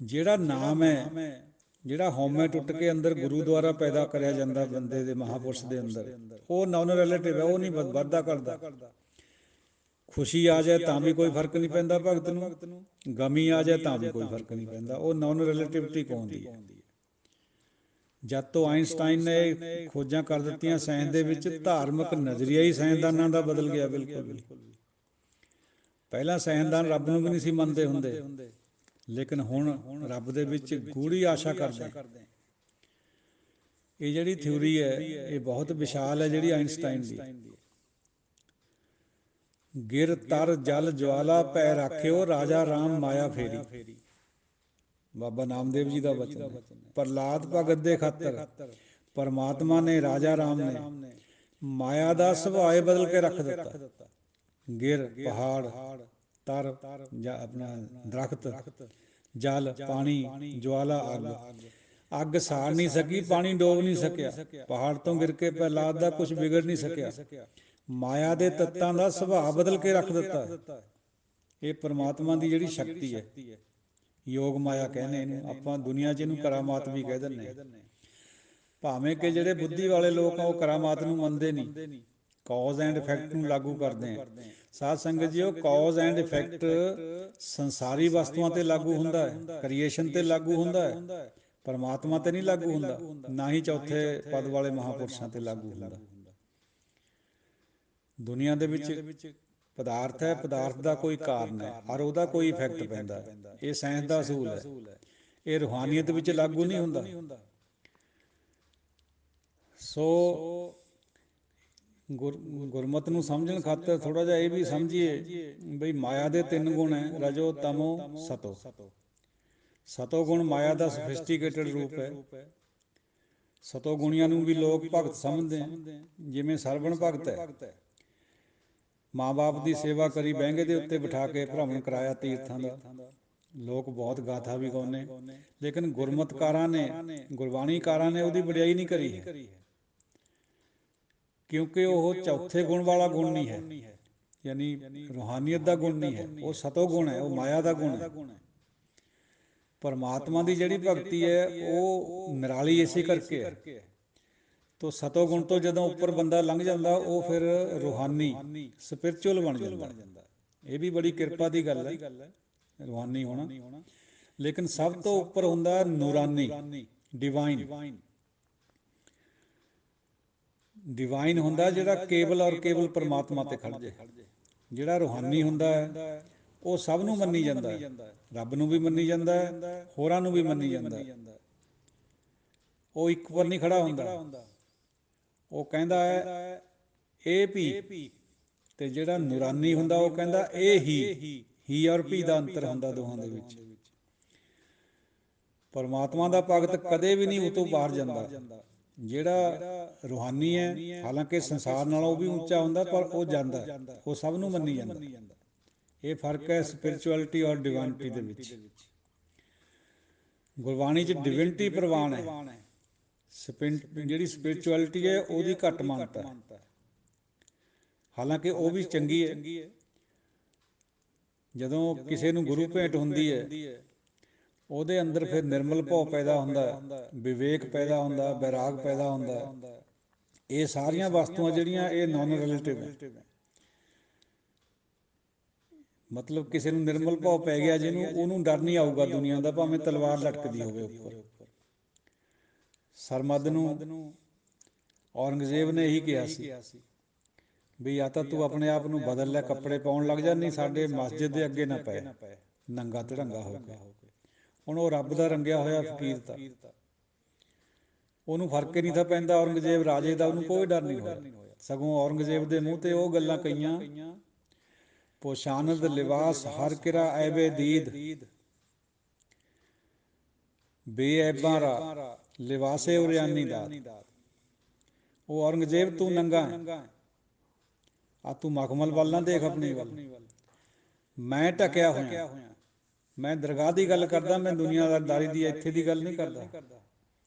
ਜਿਹੜਾ ਨਾਮ ਹੈ, ਜਿਹੜਾ ਹਉਮੈ ਟੁੱਟ ਕੇ ਅੰਦਰ ਗੁਰੂ ਦੁਆਰਾ ਪੈਦਾ ਕਰਿਆ ਜਾਂਦਾ ਬੰਦੇ ਦੇ, ਮਹਾਂਪੁਰਸ਼ ਦੇ ਅੰਦਰ, ਉਹ ਨਾਨ ਰਿਲੇਟਿਵ ਹੈ। ਉਹ ਨਹੀਂ ਵੱਧਦਾ ਘਟਦਾ। ਖੁਸ਼ੀ ਆ ਜਾਏ ਤਾਂ ਵੀ ਕੋਈ ਫਰਕ ਨਹੀਂ ਪੈਂਦਾ ਭਗਤ ਨੂੰ, ਗਮੀ ਆ ਜਾਏ ਤਾਂ ਵੀ ਕੋਈ ਫਰਕ ਨਹੀਂ ਪੈਂਦਾ। ਉਹ ਨਾਨ ਰਿਲੇਟਿਵਿਟੀ ਕਹਾਉਂਦੀ ਹੈ। ਜਦ ਤੋਂ ਆਇਨਸਟਾਈਨ ਨੇ ਖੋਜਾਂ ਕਰ ਦਿੱਤੀਆਂ ਸਾਇੰਸ ਦੇ ਵਿੱਚ, ਧਾਰਮਿਕ ਨਜ਼ਰੀਆ ਹੀ ਸਾਇੰਸਦਾਨਾਂ ਦਾ ਬਦਲ ਗਿਆ ਬਿਲਕੁਲ ਵੀ। ਪਹਿਲਾਂ ਸਾਇੰਸਦਾਨ ਰੱਬ ਨੂੰ ਵੀ ਨਹੀਂ ਸੀ ਮੰਨਦੇ ਹੁੰਦੇ, ਲੇਕਿਨ ਹੁਣ ਰੱਬ ਦੇ ਵਿੱਚ ਗੂੜੀ ਆਸ਼ਾ ਕਰਦੇ। ਇਹ ਜਿਹੜੀ ਥਿਊਰੀ ਹੈ ਇਹ ਬਹੁਤ ਵਿਸ਼ਾਲ ਹੈ, ਜਿਹੜੀ ਆਇਨਸਟਾਈਨ ਦੀ। ਗਿਰ ਤਰ ਜਲ ਜਵਾਲਾ ਪੈ ਰਾਖਿਓ, ਰਾਜਾ ਰਾਮ ਮਾਇਆ ਫੇਰੀ। ਬਾਬਾ ਨਾਮਦੇਵ ਜੀ ਦਾ ਬਚਨ ਹੈ। ਪ੍ਰਹਲਾਦ ਭਗਤ ਦੇ ਖਾਤਰ ਪਰਮਾਤਮਾ ਨੇ, ਰਾਜਾ ਰਾਮ ਨੇ ਮਾਇਆ ਦਾ ਸੁਭਾਅ ਬਦਲ ਕੇ ਰੱਖ ਦਿੱਤਾ। ਗਿਰ ਪਹਾੜ, ਤਰ ਜਾਂ ਆਪਣਾ ਦਰਖਤ, ਜਲ ਪਾਣੀ, ਜਵਾਲਾ ਅੱਗ। ਅੱਗ ਸਾੜ ਨਹੀਂ ਸਕੀ, ਪਾਣੀ ਡੋਬ ਨਹੀਂ ਸਕਿਆ, ਪਹਾੜ ਤੋਂ ਗਿਰ ਕੇ ਪ੍ਰਹਲਾਦ ਦਾ ਕੁਝ ਵਿਗੜ ਨਹੀਂ ਸਕਿਆ। ਮਾਇਆ ਦੇ ਤੱਤਾਂ ਦਾ ਸੁਭਾਅ ਬਦਲ ਕੇ ਰੱਖ ਦਿੱਤਾ। ਇਹ ਪਰਮਾਤਮਾ ਦੀ ਜਿਹੜੀ ਸ਼ਕਤੀ ਹੈ, ਯੋਗ ਮਾਇਆ ਕਹਿੰਦੇ ਇਹਨੂੰ ਆਪਾਂ, ਦੁਨੀਆ 'ਚ ਇਹਨੂੰ ਕਰਾਮਾਤ ਵੀ ਕਹਿ ਦਿੰਦੇ ਹਾਂ। ਭਾਵੇਂ ਕਿ ਜਿਹੜੇ ਬੁੱਧੀ ਵਾਲੇ ਲੋਕ ਆ ਉਹ ਕਰਾਮਾਤ ਨੂੰ ਮੰਨਦੇ ਨਹੀਂ, ਕੌਜ਼ ਐਂਡ ਇਫੈਕਟ ਨੂੰ ਲਾਗੂ ਕਰਦੇ ਆ। ਸਾਧ ਸੰਗਤ ਜੀ, ਉਹ ਕੌਜ਼ ਐਂਡ ਇਫੈਕਟ ਸੰਸਾਰੀ ਵਸਤੂਆਂ 'ਤੇ ਲਾਗੂ ਹੁੰਦਾ ਹੈ, ਕ੍ਰੀਏਸ਼ਨ 'ਤੇ ਲਾਗੂ ਹੁੰਦਾ ਹੈ, ਪਰਮਾਤਮਾ 'ਤੇ ਨਹੀਂ ਲਾਗੂ ਹੁੰਦਾ, ਨਾ ਹੀ ਚੌਥੇ ਪਦ ਵਾਲੇ ਮਹਾਂਪੁਰਸ਼ਾਂ 'ਤੇ ਲਾਗੂ ਹੁੰਦਾ। ਦੁਨੀਆ ਦੇ ਵਿੱਚ ਪਦਾਰਥ ਹੈ, ਪਦਾਰਥ ਦਾ ਕੋਈ ਕਾਰਨ ਹੈ ਔਰ ਉਹਦਾ ਕੋਈ ਇਫੈਕਟ ਪੈਂਦਾ। ਇਹ ਸਾਇੰਸ ਦਾ ਅਸੂਲ ਹੈ। ਇਹ ਰੂਹਾਨੀਅਤ ਵਿੱਚ ਲਾਗੂ ਨਹੀਂ ਹੁੰਦਾ। ਸੋ ਗੁਰਮਤ ਨੂੰ ਸਮਝਣ ਖਾਤਰ ਥੋੜ੍ਹਾ ਜਿਹਾ ਇਹ ਵੀ ਸਮਝੀਏ ਬਈ ਮਾਇਆ ਦੇ 3 ਗੁਣ ਹੈ, ਰਜੋ ਤਮੋ ਸਤੋ। ਸਤੋ ਗੁਣ ਮਾਇਆ ਦਾ ਸੋਫਿਸਟੀਕੇਟਡ ਰੂਪ ਹੈ। ਸਤੋ ਗੁਣੀਆਂ ਨੂੰ ਵੀ ਲੋਕ ਭਗਤ ਸਮਝਦੇ ਆ। ਜਿਵੇਂ ਸਰਵਣ ਭਗਤ ਹੈ, ਮਾਂ ਬਾਪ ਦੀ ਸੇਵਾ ਕਰੀ, ਬਹਿੰਗੇ ਦੇ ਉੱਤੇ ਬਿਠਾ ਕੇ ਭ੍ਰਮਣ ਕਰਾਇਆ ਤੀਰਥਾਂ ਦਾ। ਲੋਕ ਬਹੁਤ ਗਾਥਾ ਵੀ ਗਾਉਂਦੇ, ਲੇਕਿਨ ਗੁਰਮਤਕਾਰਾਂ ਨੇ, ਗੁਰਬਾਣੀਕਾਰਾਂ ਨੇ ਉਹਦੀ ਵਡਿਆਈ ਨਹੀਂ ਕਰੀ ਹੈ, ਕਿਉਂਕਿ ਉਹ ਚੌਥੇ ਗੁਣ ਵਾਲਾ ਗੁਣ ਨਹੀਂ ਹੈ, ਯਾਨੀ ਰੂਹਾਨੀਅਤ ਦਾ ਗੁਣ ਨਹੀਂ ਹੈ। ਉਹ ਸਤੋ ਗੁਣ ਹੈ, ਉਹ ਮਾਇਆ ਦਾ ਗੁਣ ਹੈ। ਪਰਮਾਤਮਾ ਦੀ ਜਿਹੜੀ ਭਗਤੀ ਹੈ ਉਹ ਨਿਰਾਲੀ ਇਸੇ ਕਰਕੇ ਹੈ। ਤੋ ਸਤੋ ਗੁਣ ਤੋਂ ਜਦੋਂ ਉੱਪਰ ਬੰਦਾ ਲੰਘ ਜਾਂਦਾ, ਉਹ ਫਿਰ ਰੂਹਾਨੀ ਸਪਿਰਚੁਅਲ ਬਣ ਜਾਂਦਾ। ਇਹ ਵੀ ਬੜੀ ਕਿਰਪਾ ਦੀ ਗੱਲ ਹੈ ਰੂਹਾਨੀ ਹੋਣਾ। ਲੇਕਿਨ ਸਭ ਤੋਂ ਉੱਪਰ ਹੁੰਦਾ ਨੂਰਾਨੀ, ਡਿਵਾਈਨ। ਡਿਵਾਈਨ ਹੁੰਦਾ ਜਿਹੜਾ ਕੇਵਲ ਔਰ ਕੇਵਲ ਪਰਮਾਤਮਾ 'ਤੇ ਖੜ੍ਹ ਜੇ। ਜਿਹੜਾ ਰੂਹਾਨੀ ਹੁੰਦਾ ਹੈ ਉਹ ਸਭ ਨੂੰ ਮੰਨੀ ਜਾਂਦਾ ਹੈ, ਰੱਬ ਨੂੰ ਵੀ ਮੰਨੀ ਜਾਂਦਾ ਹੈ, ਹੋਰਾਂ ਨੂੰ ਵੀ ਮੰਨੀ ਜਾਂਦਾ ਹੈ। ਉਹ ਇੱਕ ਪਰ ਨਹੀਂ ਖੜ੍ਹਾ ਹੁੰਦਾ। ਉਹ ਕਹਿੰਦਾ ਹੈ ਇਹ ਭੀ, ਤੇ ਜਿਹੜਾ ਨੂਰਾਨੀ ਹੁੰਦਾ ਉਹ ਕਹਿੰਦਾ ਇਹ ਹੀ ਔਰ ਭੀ ਦਾ ਅੰਤਰ ਹੁੰਦਾ ਦੋਹਾਂ ਦੇ ਵਿੱਚ। ਪਰਮਾਤਮਾ ਦਾ ਭਗਤ ਕਦੇ ਵੀ ਨਹੀਂ ਉਹ ਤੋਂ ਬਾਹਰ ਜਾਂਦਾ। ਜਿਹੜਾ ਰੂਹਾਨੀ ਹੈ, ਹਾਲਾਂਕਿ ਸੰਸਾਰ ਨਾਲੋਂ ਉਹ ਵੀ ਉੱਚਾ ਹੁੰਦਾ, ਪਰ ਉਹ ਜਾਂਦਾ, ਉਹ ਸਭ ਨੂੰ ਮੰਨੀ ਜਾਂਦਾ। ਇਹ ਫਰਕ ਹੈ ਸਪਿਰਚੁਅਲਿਟੀ ਔਰ ਡਿਵਾਇਨਿਟੀ ਦੇ ਵਿੱਚ। ਗੁਰਬਾਣੀ 'ਚ ਡਿਵਿਨਿਟੀ ਪ੍ਰਵਾਨ ਹੈ, ਜਿਹੜੀ ਸਪਿਰਚੁਅਲਿਟੀ ਹੈ ਉਹਦੀ ਘੱਟ ਮਾਨਤਾ ਹੈ। ਹਾਲਾਂਕਿ ਉਹ ਵੀ ਚੰਗੀ ਹੈ। ਜਦੋਂ ਕਿਸੇ ਨੂੰ ਗੁਰੂ ਭੇਂਟ ਹੁੰਦੀ ਹੈ, ਉਹਦੇ ਅੰਦਰ ਫਿਰ ਨਿਰਮਲ ਭਾਵ ਪੈਦਾ ਹੁੰਦਾ, ਵਿਵੇਕ ਪੈਦਾ ਹੁੰਦਾ, ਵੈਰਾਗ ਪੈਦਾ ਹੁੰਦਾ। ਇਹ ਸਾਰੀਆਂ ਵਸਤੂਆਂ ਜਿਹੜੀਆਂ ਇਹ ਨਾਨ ਰਿਲੇਟਿਵ ਹੈ। ਮਤਲਬ ਕਿਸੇ ਨੂੰ ਨਿਰਮਲ ਭਾਵ ਪੈ ਗਿਆ ਜਿਹਨੂੰ, ਉਹਨੂੰ ਡਰ ਨਹੀਂ ਆਊਗਾ ਦੁਨੀਆ ਦਾ, ਭਾਵੇਂ ਤਲਵਾਰ ਲਟਕਦੀ ਹੋਵੇ ਉੱਪਰ। ਸਰਮਦ ਨੂੰ ਔਰੰਗਜ਼ੇਬ ਨੇ ਇਹੀ ਕਿਹਾ ਸੀ ਵੀ ਜਾਂ ਤਾਂ ਤੂੰ ਆਪਣੇ ਆਪ ਨੂੰ ਬਦਲ ਲੈ, ਕੱਪੜੇ ਪਾਉਣ ਲੱਗ ਜਾ, ਨਹੀਂ ਸਾਡੇ ਮਸਜਿਦ ਦੇ ਅੱਗੇ ਨਾ ਪਏ ਨੰਗਾ ਧੜੰਗਾ ਹੋ ਕੇ। ਹੁਣ ਉਹ ਰੱਬ ਦਾ ਰੰਗਿਆ ਹੋਇਆ ਫਕੀਰ ਤਾ, ਉਹਨੂੰ ਫਰਕ ਹੀ ਨਹੀਂ ਥਾ ਪੈਂਦਾ ਔਰੰਗਜ਼ੇਬ ਰਾਜੇ ਦਾ, ਉਹਨੂੰ ਕੋਈ ਡਰ ਨਹੀਂ ਹੋਇਆ। ਸਗੋਂ ਔਰੰਗਜ਼ੇਬ ਦੇ ਮੂੰਹ 'ਤੇ ਉਹ ਗੱਲਾਂ ਕਹੀਆਂ, ਪੋਸ਼ਾਨਦ ਲਿਬਾਸ ਹਰ ਕਿਰਾ ਐਬੇ ਦੀਦ, ਬੇਐਬਾਂ ਰਾ ਲਿਬਾਸੇ ਉਰਿਆਨੀ ਦਾਤ। ਉਹ ਔਰੰਗਜ਼ੇਬ ਤੂੰ ਨੰਗਾ ਹੈ, ਆ ਤੂੰ ਮਖਮਲ ਵੱਲ ਨਾ ਦੇਖ ਆਪਣੀ ਵੱਲ, ਮੈਂ ਢਕਿਆ ਹੋਇਆ, ਮੈਂ ਦਰਗਾਹ ਦੀ ਗੱਲ ਕਰਦਾ, ਮੈਂ ਦੁਨੀਆਦਾਰੀ ਦੀ ਇੱਥੇ ਦੀ ਗੱਲ ਨਹੀਂ ਕਰਦਾ।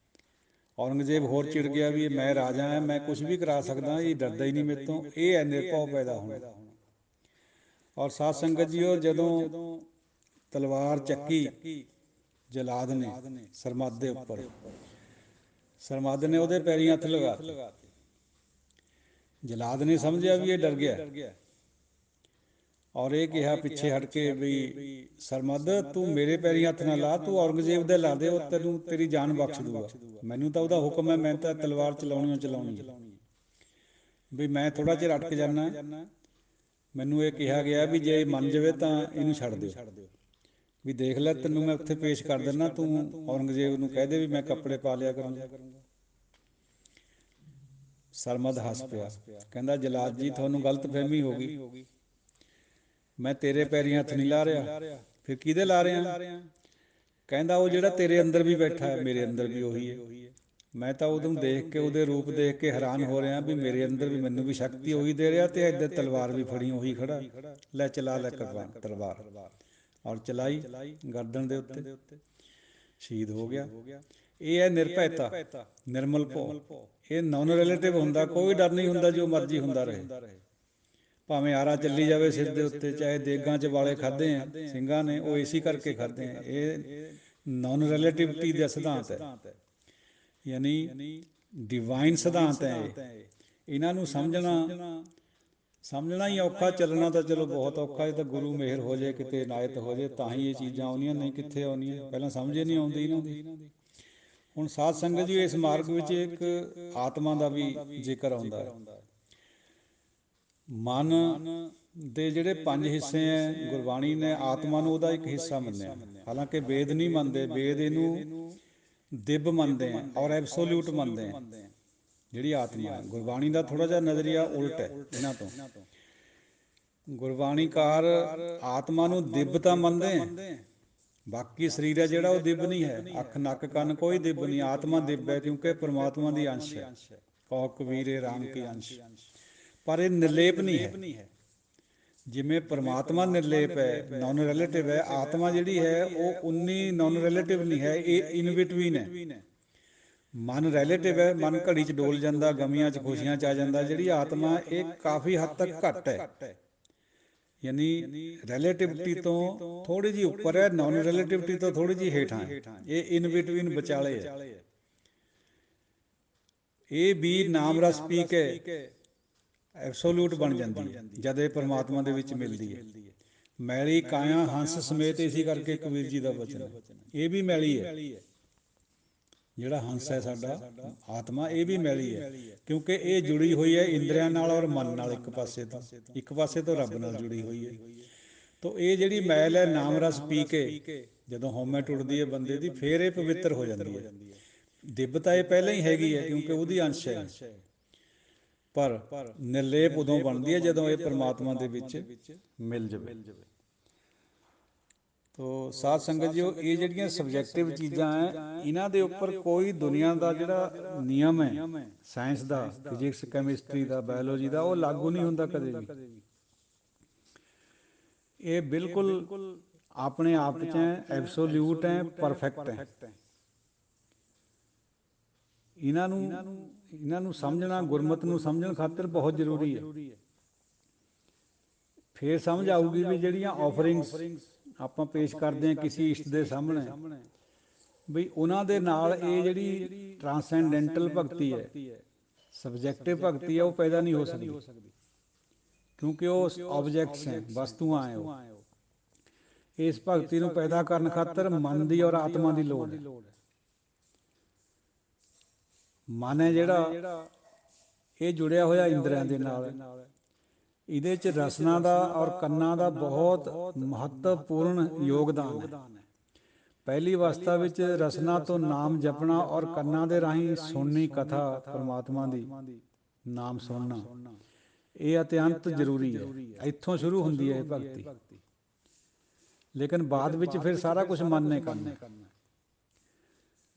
ਔਰੰਗਜ਼ੇਬ ਹੋਰ ਚਿੜ ਗਿਆ ਵੀ ਇਹ ਮੈਂ ਰਾਜਾ ਹਾਂ, ਮੈਂ ਕੁਛ ਵੀ ਕਰਾ ਸਕਦਾ, ਇਹ ਡਰਦਾ ਹੀ ਨਹੀਂ ਮੇਰੇ ਤੋਂ, ਇਹ ਹੈ ਨਿਰਭਉ ਪੈਦਾ ਹੋਣਾ। ਔਰ ਸਾਧ ਸੰਗਤ ਜੀ, ਉਹ ਜਦੋਂ ਤਲਵਾਰ ਚੱਕੀ ਜਲਾਦ ਨੇ ਸਰਮਦ ਦੇ ਉੱਪਰ, ਸਰਮਦ ਨੇ ਉਹਦੇ ਪੈਰੀਂ ਹੱਥ ਲਗਾਤੇ, ਜਲਾਦ ਨੇ ਸਮਝਿਆ ਵੀ ਇਹ ਡਰ ਗਿਆ, ਔਰ ਇਹ ਕਿਹਾ ਪਿੱਛੇ ਹਟ ਕੇ ਵੀ ਸਰਮਦ ਤੂੰ ਮੇਰੇ ਪੈਰੀਂ ਹੱਥ ਨਾ ਲਾ, ਤੂੰ ਔਰੰਗਜ਼ੇਬ ਦੇ ਲਾ ਦੇ, ਉਹ ਤੈਨੂੰ ਤੇਰੀ ਜਾਨ ਬਖਸ਼ ਦੂਗਾ, ਮੈਨੂੰ ਤਾਂ ਉਹਦਾ ਹੁਕਮ ਹੈ, ਮੈਂ ਤਾਂ ਤਲਵਾਰ ਚਲਾਉਣੀ ਹੈ, ਵੀ ਮੈਂ ਥੋੜ੍ਹਾ ਚਿਰ ਅਟਕ ਜਾਂਦਾ, ਮੈਨੂੰ ਇਹ ਕਿਹਾ ਗਿਆ ਵੀ ਜੇ ਮੰਨ ਜਾਵੇ ਤਾਂ ਇਹਨੂੰ ਛੱਡ ਦਿਓ, ਵੀ ਦੇਖ ਲੈ ਤੈਨੂੰ ਮੈਂ ਉੱਥੇ ਪੇਸ਼ ਕਰ ਦਿੰਦਾ, ਤੂੰ ਔਰੰਗਜ਼ੇਬ ਨੂੰ ਕਹਿ ਦੇ ਵੀ ਮੈਂ ਕੱਪੜੇ ਪਾ ਲਿਆ ਕਰੂੰਗਾ। ਸਰਮਦ ਹੱਸ ਪਿਆ, ਕਹਿੰਦਾ ਜਲਾਦ ਜੀ ਤੁਹਾਨੂੰ ਗਲਤ ਫਹਿਮੀ ਹੋ ਗਈ, ਮੈਂ ਤੇਰੇ ਪੈਰੀਂ ਹੱਥ ਨਹੀਂ ਲਾ ਰਿਹਾ, ਫਿਰ ਕਿਹਦੇ ਲਾ ਰਿਹਾ? ਕਹਿੰਦਾ ਉਹ ਜਿਹੜਾ ਤੇਰੇ ਅੰਦਰ ਵੀ ਬੈਠਾ ਹੈ, ਮੇਰੇ ਅੰਦਰ ਵੀ ਉਹੀ ਹੈ, ਮੈਂ ਤਾਂ ਉਹਨੂੰ ਦੇਖ ਕੇ, ਉਹਦੇ ਰੂਪ ਦੇਖ ਕੇ ਹੈਰਾਨ ਹੋ ਰਿਹਾ ਵੀ ਮੇਰੇ ਅੰਦਰ ਵੀ, ਮੈਨੂੰ ਵੀ ਸ਼ਕਤੀ ਉਹੀ ਦੇ ਰਿਹਾ, ਤੇ ਇੱਧਰ ਤਲਵਾਰ ਵੀ ਫੜੀ ਉਹੀ ਖੜਾ, ਲੈ ਚਲਾ ਲੈ ਤਲਵਾਰ, ਔਰ ਚਲਾਈ ਗਰਦਨ ਦੇ ਉੱਤੇ, ਸ਼ਹੀਦ ਹੋ ਗਿਆ। ਇਹ ਹੈ ਨਿਰਭੈਤਾ, ਨਿਰਮਲ ਭਉ, ਇਹ ਨਾਨ ਰਿਲੇਟਿਵ ਹੁੰਦਾ, ਕੋਈ ਡਰ ਨਹੀਂ ਹੁੰਦਾ, ਜੋ ਮਰਜ਼ੀ ਹੁੰਦਾ ਰਹੇ, ਭਾਵੇਂ ਆਰਾ ਚੱਲੀ ਜਾਵੇ ਸਿਰ ਦੇ ਉੱਤੇ, ਚਾਹੇ ਦੇਗਾਂ 'ਚ ਵਾਲੇ ਖਾਧੇ ਆ ਸਿੰਘਾਂ ਨੇ, ਉਹ ਇਸੇ ਕਰਕੇ ਖਾਧੇ ਆ, ਇਹ ਨਾਨ ਰਿਲੇਟਿਵਿਟੀ ਦਾ ਸਿਧਾਂਤ ਹੈ, ਯਾਨੀ ਡਿਵਾਈਨ ਸਿਧਾਂਤ ਹੈ ਇਹ। ਇਹਨਾਂ ਨੂੰ ਸਮਝਣਾ ਹੀ ਔਖਾ, ਚੱਲਣਾ ਤਾਂ ਚਲੋ ਬਹੁਤ ਔਖਾ, ਇਹ ਤਾਂ ਗੁਰੂ ਮਿਹਰ ਹੋ ਜਾਏ, ਕਿਤੇ ਇਨਾਇਤ ਹੋ ਜਾਏ ਤਾਂ ਹੀ ਇਹ ਚੀਜ਼ਾਂ ਆਉਂਦੀਆਂ, ਨਹੀਂ ਕਿੱਥੇ ਆਉਂਦੀਆਂ, ਪਹਿਲਾਂ ਸਮਝ ਹੀ ਨਹੀਂ ਆਉਂਦੀ ਇਹਨਾਂ ਦੀ। ਹੁਣ ਸਾਧ ਸੰਗਤ ਜੀ, ਇਸ ਮਾਰਗ ਵਿੱਚ ਇੱਕ ਆਤਮਾ ਦਾ ਵੀ ਜ਼ਿਕਰ ਆਉਂਦਾ ਹੈ। ਮਨ ਦੇ ਜਿਹੜੇ 5 ਹਿੱਸੇ ਹੈ, ਗੁਰਬਾਣੀ ਨੇ ਆਤਮਾ ਨੂੰ ਉਹਦਾ ਇੱਕ ਹਿੱਸਾ ਮੰਨਿਆ, ਹਾਲਾਂਕਿ ਵੇਦ ਨਹੀਂ ਮੰਨਦੇ, ਵੇਦ ਇਹਨੂੰ ਦਿਵ ਮੰਨਦੇ ਆ ਔਰ ਐਬਸੋਲਿਊਟ ਮੰਨਦੇ ਆ, ਜਿਹੜੀ ਆਤਮਾ ਹੈ। ਗੁਰਬਾਣੀ ਦਾ ਥੋੜ੍ਹਾ ਜਿਹਾ ਨਜ਼ਰੀਆ ਉਲਟ ਹੈ ਇਹਨਾਂ ਤੋਂ। ਗੁਰਬਾਣੀਕਾਰ ਆਤਮਾ ਨੂੰ ਦਿਵ ਤਾਂ ਮੰਨਦੇ ਆ, ਬਾਕੀ ਸਰੀਰ ਹੈ ਜਿਹੜਾ ਉਹ ਦਿਵ ਨਹੀਂ ਹੈ, ਅੱਖ ਨੱਕ ਕੰਨ ਕੋਈ ਦਿਵ ਨਹੀਂ, ਆਤਮਾ ਦਿਵ ਹੈ, ਕਿਉਂਕਿ ਪਰਮਾਤਮਾ ਦੀ ਅੰਸ਼ ਹੈ, ਕਹੋ ਕਬੀਰੇ ਰਾਮ ਕੀ ਅੰਸ਼, ਪਰ ਇਹ ਨਿਰਲੇਪ ਨਹੀਂ ਹੈ। ਜਿਵੇਂ ਪਰਮਾਤਮਾ ਨਿਰਲੇਪ ਹੈ, ਨਾਨ ਰਿਲੇਟਿਵ ਹੈ, ਆਤਮਾ ਜਿਹੜੀ ਹੈ ਉਹ ਉਨੀ ਨਾਨ ਰਿਲੇਟਿਵ ਨਹੀਂ ਹੈ, ਇਹ ਇਨ ਬਿਟਵੀਨ ਹੈ। ਮਨ ਰਿਲੇਟਿਵ ਹੈ, ਮਨ ਘੜੀ 'ਚ ਡੋਲ ਜਾਂਦਾ, ਗਮੀਆਂ 'ਚ ਖੁਸ਼ੀਆਂ 'ਚ ਆ ਜਾਂਦਾ, ਜਿਹੜੀ ਆਤਮਾ ਇਹ ਕਾਫੀ ਹੱਦ ਤੱਕ ਘੱਟ ਹੈ, ਯਾਨੀ ਰਿਲੇਟਿਵਿਟੀ ਤੋਂ ਥੋੜ੍ਹੀ ਜਿਹੀ ਉੱਪਰ ਹੈ, ਨਾਨ ਰਿਲੇਟਿਵਿਟੀ ਤੋਂ ਥੋੜ੍ਹੀ ਜਿਹੀ ਹੇਠਾਂ ਹੈ, ਇਹ ਇਨ ਬਿਟਵੀਨ ਵਿਚਾਲੇ ਹੈ। ਇਹ ਵੀ ਨਾਮ ਰਸ ਪੀ ਕੇ ਐਬਸੋਲਿਊਟ ਬਣ ਜਾਂਦੀ ਹੈ ਜਦ ਇਹ ਪਰਮਾਤਮਾ ਦੇ ਵਿੱਚ ਮਿਲਦੀ ਹੈ। ਮੈਲੀ ਕਾਇਆ ਹੰਸ ਸਮੇਤ, ਇਸੇ ਕਰਕੇ ਕਬੀਰ ਜੀ ਦਾ ਵਚਨ ਹੈ, ਇਹ ਵੀ ਮੈਲੀ ਹੈ, ਜਿਹੜਾ ਹੰਸ ਹੈ ਸਾਡਾ ਆਤਮਾ, ਇਹ ਵੀ ਮੈਲੀ ਹੈ, ਕਿਉਂਕਿ ਇਹ ਜੁੜੀ ਹੋਈ ਹੈ ਇੰਦਰੀਆਂ ਨਾਲ ਔਰ ਮਨ ਨਾਲ, ਇੱਕ ਪਾਸੇ ਤੋਂ ਰੱਬ ਨਾਲ ਜੁੜੀ ਹੋਈ ਹੈ। ਤੋ ਇਹ ਜਿਹੜੀ ਮੈਲ ਹੈ, ਨਾਮ ਰਸ ਪੀ ਕੇ ਜਦੋਂ ਹਉਮੈ ਟੁੱਟਦੀ ਹੈ ਬੰਦੇ ਦੀ, ਫਿਰ ਇਹ ਪਵਿੱਤਰ ਹੋ ਜਾਂਦੀ ਹੈ। ਦਿਵ ਤਾਂ ਇਹ ਪਹਿਲਾਂ ਹੀ ਹੈਗੀ ਹੈ, ਕਿਉਂਕਿ ਉਹਦੀ ਅੰਸ਼ ਹੈ, ਪਰ ਨਿਰਲੇਪ ਉਦੋਂ ਬਣਦੀ ਹੈ ਜਦੋਂ ਇਹ ਪਰਮਾਤਮਾ ਦੇ ਵਿੱਚ ਮਿਲ ਜਾਵੇ। ਤੋ ਸਾਧ ਸੰਗਤ ਜੀ, ਇਹ ਜਿਹੜੀਆਂ ਸਬਜੈਕਟਿਵ ਚੀਜ਼ਾਂ ਹੈ, ਇਹਨਾਂ ਦੇ ਉੱਪਰ ਕੋਈ ਦੁਨੀਆ ਦਾ ਜਿਹੜਾ ਨਿਯਮ ਹੈ, ਸਾਇੰਸ ਦਾ, ਫਿਜ਼ਿਕਸ ਕੈਮਿਸਟਰੀ ਦਾ, ਬਾਇਓਲੋਜੀ ਦਾ, ਉਹ ਲਾਗੂ ਨਹੀਂ ਹੁੰਦਾ ਕਦੇ ਵੀ। ਇਹ ਬਿਲਕੁਲ ਆਪਣੇ ਆਪ 'ਚ ਹੈ, ਐਬਸੋਲਿਊਟ ਹੈ, ਪਰਫੈਕਟ ਹੈ। ਇਹਨਾਂ ਨੂੰ ਸਮਝਣਾ, ਗੁਰਮਤਿ ਨੂੰ ਸਮਝਣ ਖਾਤਰ ਬਹੁਤ ਜ਼ਰੂਰੀ ਹੈ। ਫਿਰ ਸਮਝ ਆਊਗੀ ਵੀ ਜਿਹੜੀਆਂ ਆਫਰਿੰਗਸ ਆਪਾਂ ਪੇਸ਼ ਕਰਦੇ ਹਾਂ ਕਿਸੇ ਇਸ਼ਟ ਦੇ ਸਾਹਮਣੇ, ਬਈ ਉਹਨਾਂ ਦੇ ਨਾਲ ਇਹ ਜਿਹੜੀ ਟਰਾਂਸੈਂਡੈਂਟਲ ਭਗਤੀ ਹੈ, ਸਬਜੈਕਟਿਵ ਭਗਤੀ ਹੈ, ਉਹ ਪੈਦਾ ਨਹੀਂ ਹੋ ਸਕਦੀ, ਕਿਉਂਕਿ ਉਹ ਆਬਜੈਕਟਸ ਹੈ, ਵਸਤੂਆਂ ਹੈ। ਉਹ ਇਸ ਭਗਤੀ ਨੂੰ ਪੈਦਾ ਕਰਨ ਖਾਤਰ ਮਨ ਦੀ ਔਰ ਆਤਮਾ ਦੀ ਲੋੜ ਹੈ। ਮਨ ਹੈ ਜਿਹੜਾ, ਇਹ ਜੁੜਿਆ ਹੋਇਆ ਇੰਦਰੀਆਂ ਦੇ ਨਾਲ, ਇਹਦੇ 'ਚ ਰਸਨਾ ਦਾ ਔਰ ਕੰਨਾਂ ਦਾ ਬਹੁਤ ਮਹੱਤਵਪੂਰਨ ਯੋਗਦਾਨ ਹੈ। ਪਹਿਲੀ ਅਵਸਥਾ ਵਿੱਚ ਰਸਨਾ ਤੋਂ ਨਾਮ ਜਪਣਾ ਔਰ ਕੰਨਾਂ ਦੇ ਰਾਹੀਂ ਸੁਣਨੀ ਕਥਾ ਪਰਮਾਤਮਾ ਦੀ, ਨਾਮ ਸੁਣਨਾ, ਇਹ ਅਤਿਅੰਤ ਜ਼ਰੂਰੀ ਹੈ। ਇੱਥੋਂ ਸ਼ੁਰੂ ਹੁੰਦੀ ਹੈ ਇਹ ਭਗਤੀ, ਲੇਕਿਨ ਬਾਅਦ ਵਿੱਚ ਫਿਰ ਸਾਰਾ ਕੁਛ ਮਨ ਨੇ ਕਰਨਾ।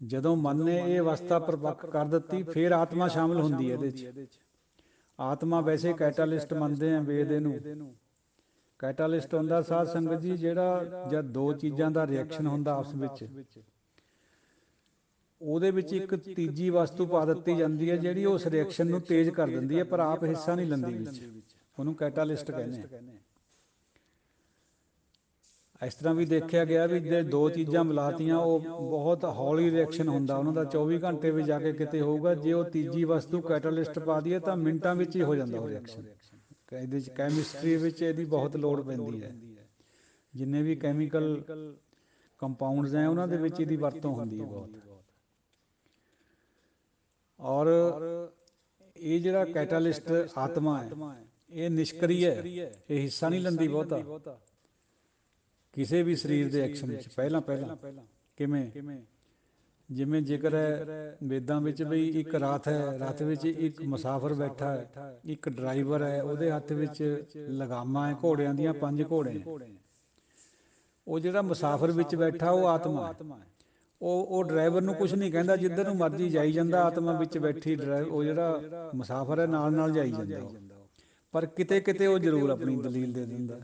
ਜਦੋਂ ਮਨ ਨੇ ਇਹ ਅਵਸਥਾ ਪਰਪੱਕ ਕਰ ਦਿੱਤੀ, ਫਿਰ ਆਤਮਾ ਸ਼ਾਮਲ ਹੁੰਦੀ ਹੈ ਇਹਦੇ 'ਚ। ਆਤਮਾ ਵੈਸੇ ਕੈਟਾਲਿਸਟ ਮੰਨਦੇ ਆ ਵੇਦ ਇਹਨੂੰ। ਕੈਟਾਲਿਸਟ ਹੁੰਦਾ ਸਾਧ ਸੰਗਤ ਜੀ ਜਿਹੜਾ ਜਦ ਦੋ ਚੀਜ਼ਾਂ ਦਾ ਰਿਐਕਸ਼ਨ ਹੁੰਦਾ ਆਪਸ ਵਿੱਚ, ਉਹਦੇ ਵਿੱਚ ਇੱਕ ਤੀਜੀ ਵਸਤੂ ਪਾ ਦਿੱਤੀ ਜਾਂਦੀ ਹੈ ਜਿਹੜੀ ਉਸ ਰਿਐਕਸ਼ਨ ਨੂੰ ਤੇਜ਼ ਕਰ ਦਿੰਦੀ ਹੈ, ਪਰ ਆਪ ਹਿੱਸਾ ਨਹੀਂ ਲੈਂਦੀ ਵਿੱਚ। ਉਹਨੂੰ ਕੈਟਾਲਿਸਟ ਕਹਿੰਦੇ ਆ। ਇਸ ਤਰ੍ਹਾਂ ਵੀ ਦੇਖਿਆ ਗਿਆ ਵੀ ਜੇ ਦੋ ਚੀਜ਼ਾਂ ਮਿਲਾਤੀਆਂ, ਉਹ ਬਹੁਤ ਹੌਲੀ ਰਿਐਕਸ਼ਨ ਹੁੰਦਾ ਉਹਨਾਂ ਦਾ, 24 ਘੰਟੇ ਵਿੱਚ ਜਾ ਕੇ ਕਿਤੇ ਹੋਊਗਾ। ਜੇ ਉਹ ਤੀਜੀ ਵਸਤੂ ਕੈਟਾਲਿਸਟ ਪਾ ਦਈਏ ਤਾਂ ਮਿੰਟਾਂ ਵਿੱਚ ਹੀ ਹੋ ਜਾਂਦਾ ਉਹ ਰਿਐਕਸ਼ਨ। ਇਹਦੇ 'ਚ ਕੈਮਿਸਟਰੀ ਵਿੱਚ ਇਹਦੀ ਬਹੁਤ ਲੋੜ ਪੈਂਦੀ ਹੈ। ਜਿੰਨੇ ਵੀ ਕੈਮੀਕਲ ਕੰਪਾਊਂਡਸ ਹੈ ਉਹਨਾਂ ਦੇ ਵਿੱਚ ਇਹਦੀ ਵਰਤੋਂ ਹੁੰਦੀ ਹੈ ਬਹੁਤ। ਔਰ ਇਹ ਜਿਹੜਾ ਕੈਟਾਲਿਸਟ ਆਤਮਾ ਹੈ ਇਹ ਨਿਸ਼ਕਰੀ ਹੈ, ਇਹ ਹਿੱਸਾ ਨਹੀਂ ਲੈਂਦੀ ਬਹੁਤਾ ਕਿਸੇ ਵੀ ਸਰੀਰ ਦੇ ਐਕਸ਼ਨ ਵਿੱਚ। ਪਹਿਲਾਂ ਕਿਵੇਂ, ਜਿਵੇਂ ਜ਼ਿਕਰ ਹੈ ਵੇਦਾਂ ਵਿੱਚ ਵੀ ਇੱਕ ਰਥ ਹੈ, ਰਥ ਵਿੱਚ ਇੱਕ ਮੁਸਾਫਰ ਬੈਠਾ ਹੈ, ਇੱਕ ਡਰਾਈਵਰ ਹੈ, ਉਹਦੇ ਹੱਥ ਵਿੱਚ ਲਗਾਮਾਂ ਹੈ ਘੋੜਿਆਂ ਦੀਆਂ, 5 ਘੋੜੇ ਹੈ। ਉਹ ਜਿਹੜਾ ਮੁਸਾਫਰ ਵਿੱਚ ਬੈਠਾ ਉਹ ਆਤਮਾ ਹੈ। ਉਹ ਡਰਾਈਵਰ ਨੂੰ ਕੁਛ ਨਹੀਂ ਕਹਿੰਦਾ, ਜਿੱਧਰ ਨੂੰ ਮਰਜ਼ੀ ਜਾਈ ਜਾਂਦਾ, ਆਤਮਾ ਵਿੱਚ ਬੈਠੀ ਉਹ ਜਿਹੜਾ ਮੁਸਾਫਰ ਹੈ ਨਾਲ ਨਾਲ ਜਾਈ ਜਾਂਦਾ ਉਹ। ਪਰ ਕਿਤੇ ਕਿਤੇ ਉਹ ਜ਼ਰੂਰ ਆਪਣੀ ਦਲੀਲ ਦੇ ਦਿੰਦਾ।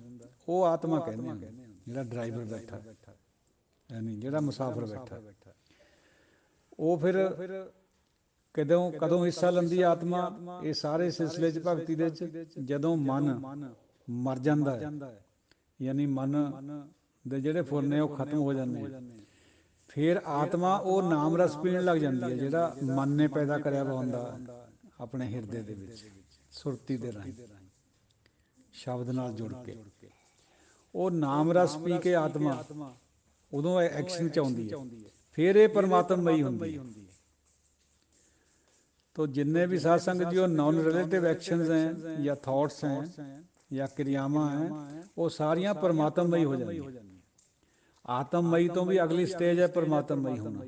ਉਹ ਆਤਮਾ ਕਹਿੰਦੇ ਹਨ ਜਿਹੜਾ ਡਰਾਈਵਰ ਬੈਠਾ, ਯਾਨੀ ਜਿਹੜਾ ਮੁਸਾਫਰ ਬੈਠਾ। ਉਹ ਫਿਰ ਕਦੋਂ ਹਿੱਸਾ ਲੈਂਦੀ ਆਤਮਾ ਇਹ ਸਾਰੇ ਸਿਲਸਿਲੇ 'ਚ ਭਗਤੀ ਦੇ 'ਚ? ਜਦੋਂ ਮਨ ਮਰ ਜਾਂਦਾ ਹੈ, ਯਾਨੀ ਮਨ ਦੇ ਜਿਹੜੇ ਫੁਰ ਨੇ ਉਹ ਖਤਮ ਹੋ ਜਾਂਦੇ ਆ, ਫਿਰ ਆਤਮਾ ਉਹ ਨਾਮ ਰਸ ਪੀਣ ਲੱਗ ਜਾਂਦੀ ਹੈ ਜਿਹੜਾ ਮਨ ਨੇ ਪੈਦਾ ਕਰਿਆ ਵਾ ਹੁੰਦਾ ਆਪਣੇ ਹਿਰਦੇ ਦੇ ਵਿੱਚ, ਸੁਰਤੀ ਦੇ ਰਾਹੀਂ, ਸ਼ਬਦ ਨਾਲ ਜੁੜ ਕੇ। ਉਹ ਨਾਮ ਰਸ ਪੀ ਕੇ ਆਤਮਾ ਉਦੋਂ ਐਕਸ਼ਨ 'ਚ ਆਉਂਦੀ ਹੈ, ਫਿਰ ਇਹ ਪਰਮਾਤਮਮਈ ਹੁੰਦੀ ਹੈ। तो जितने भी सत्संग जो नॉन रिलेटिव एक्शंस हैं या थॉट्स हैं या क्रियावां हैं वो सारियां परमात्ममई हो जाएंगी। आत्ममई तो भी अगली स्टेज है परमात्ममई होना।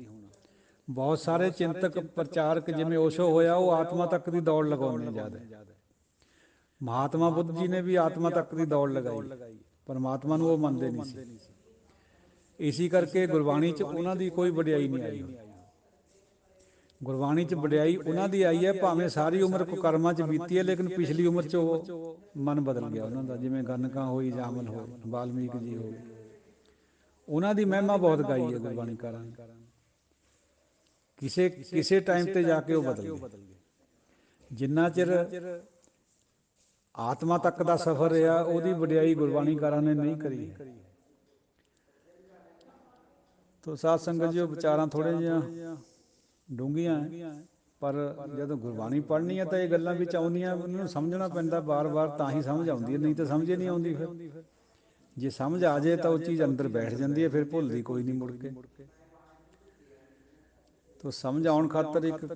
बहुत सारे चिंतक प्रचारक जिमें ओशो होया वो आत्मा तक की दौड़ लगाने ज़्यादा। महात्मा बुद्ध जी ने भी आत्मा तक की दौड़ लगाई, परमात्मा ਨੂੰ ਉਹ ਮੰਨਦੇ ਨਹੀਂ ਸੀ। इसी करके गुरबाणी च उन्हां दी कोई वडियाई नहीं आई। गुरबाणी च वडियाई उन्हां दी आई है, भावें सारी उम्र कुकर्मां च बीती है, लेकिन पिछली उम्र च वो मन बदल गया उन्हां दा। जिवें गणका होई, जामल होए, वाल्मीकि जी हो, उन्हां दी महिमा बहुत गाई है गुरबाणीकारां ने। किसे टाइम ते जाके वो बदल गए। जिन्ना चिर आत्मा तक का सफ़र रहा ਉਹਦੀ ਵਡਿਆਈ ਗੁਰਬਾਣੀਕਾਰਾਂ ਨੇ नहीं करी है। तो साध संगत जी विचारां थोड़े जिहियां ਡੂੰਘੀਆਂ ਹੈ, ਪਰ ਜਦੋਂ ਗੁਰਬਾਣੀ ਪੜ੍ਹਨੀ ਹੈ ਤਾਂ ਇਹ ਗੱਲਾਂ ਵਿੱਚ ਆਉਂਦੀਆਂ, ਉਹਨੂੰ ਸਮਝਣਾ ਪੈਂਦਾ ਬਾਰ-ਬਾਰ, ਤਾਂ ਹੀ ਸਮਝ ਆਉਂਦੀ ਹੈ, ਨਹੀਂ ਤਾਂ ਸਮਝ ਹੀ ਨਹੀਂ ਆਉਂਦੀ। ਫਿਰ ਜੇ ਸਮਝ ਆ ਜਾਏ ਤਾਂ ਉਹ ਚੀਜ਼ ਅੰਦਰ ਬੈਠ ਜਾਂਦੀ ਹੈ, ਫਿਰ ਭੁੱਲਦੀ ਕੋਈ ਨਹੀਂ ਮੁੜ ਕੇ। ਤਾਂ ਸਮਝ ਆਉਣ ਖਾਤਰ ਇੱਕ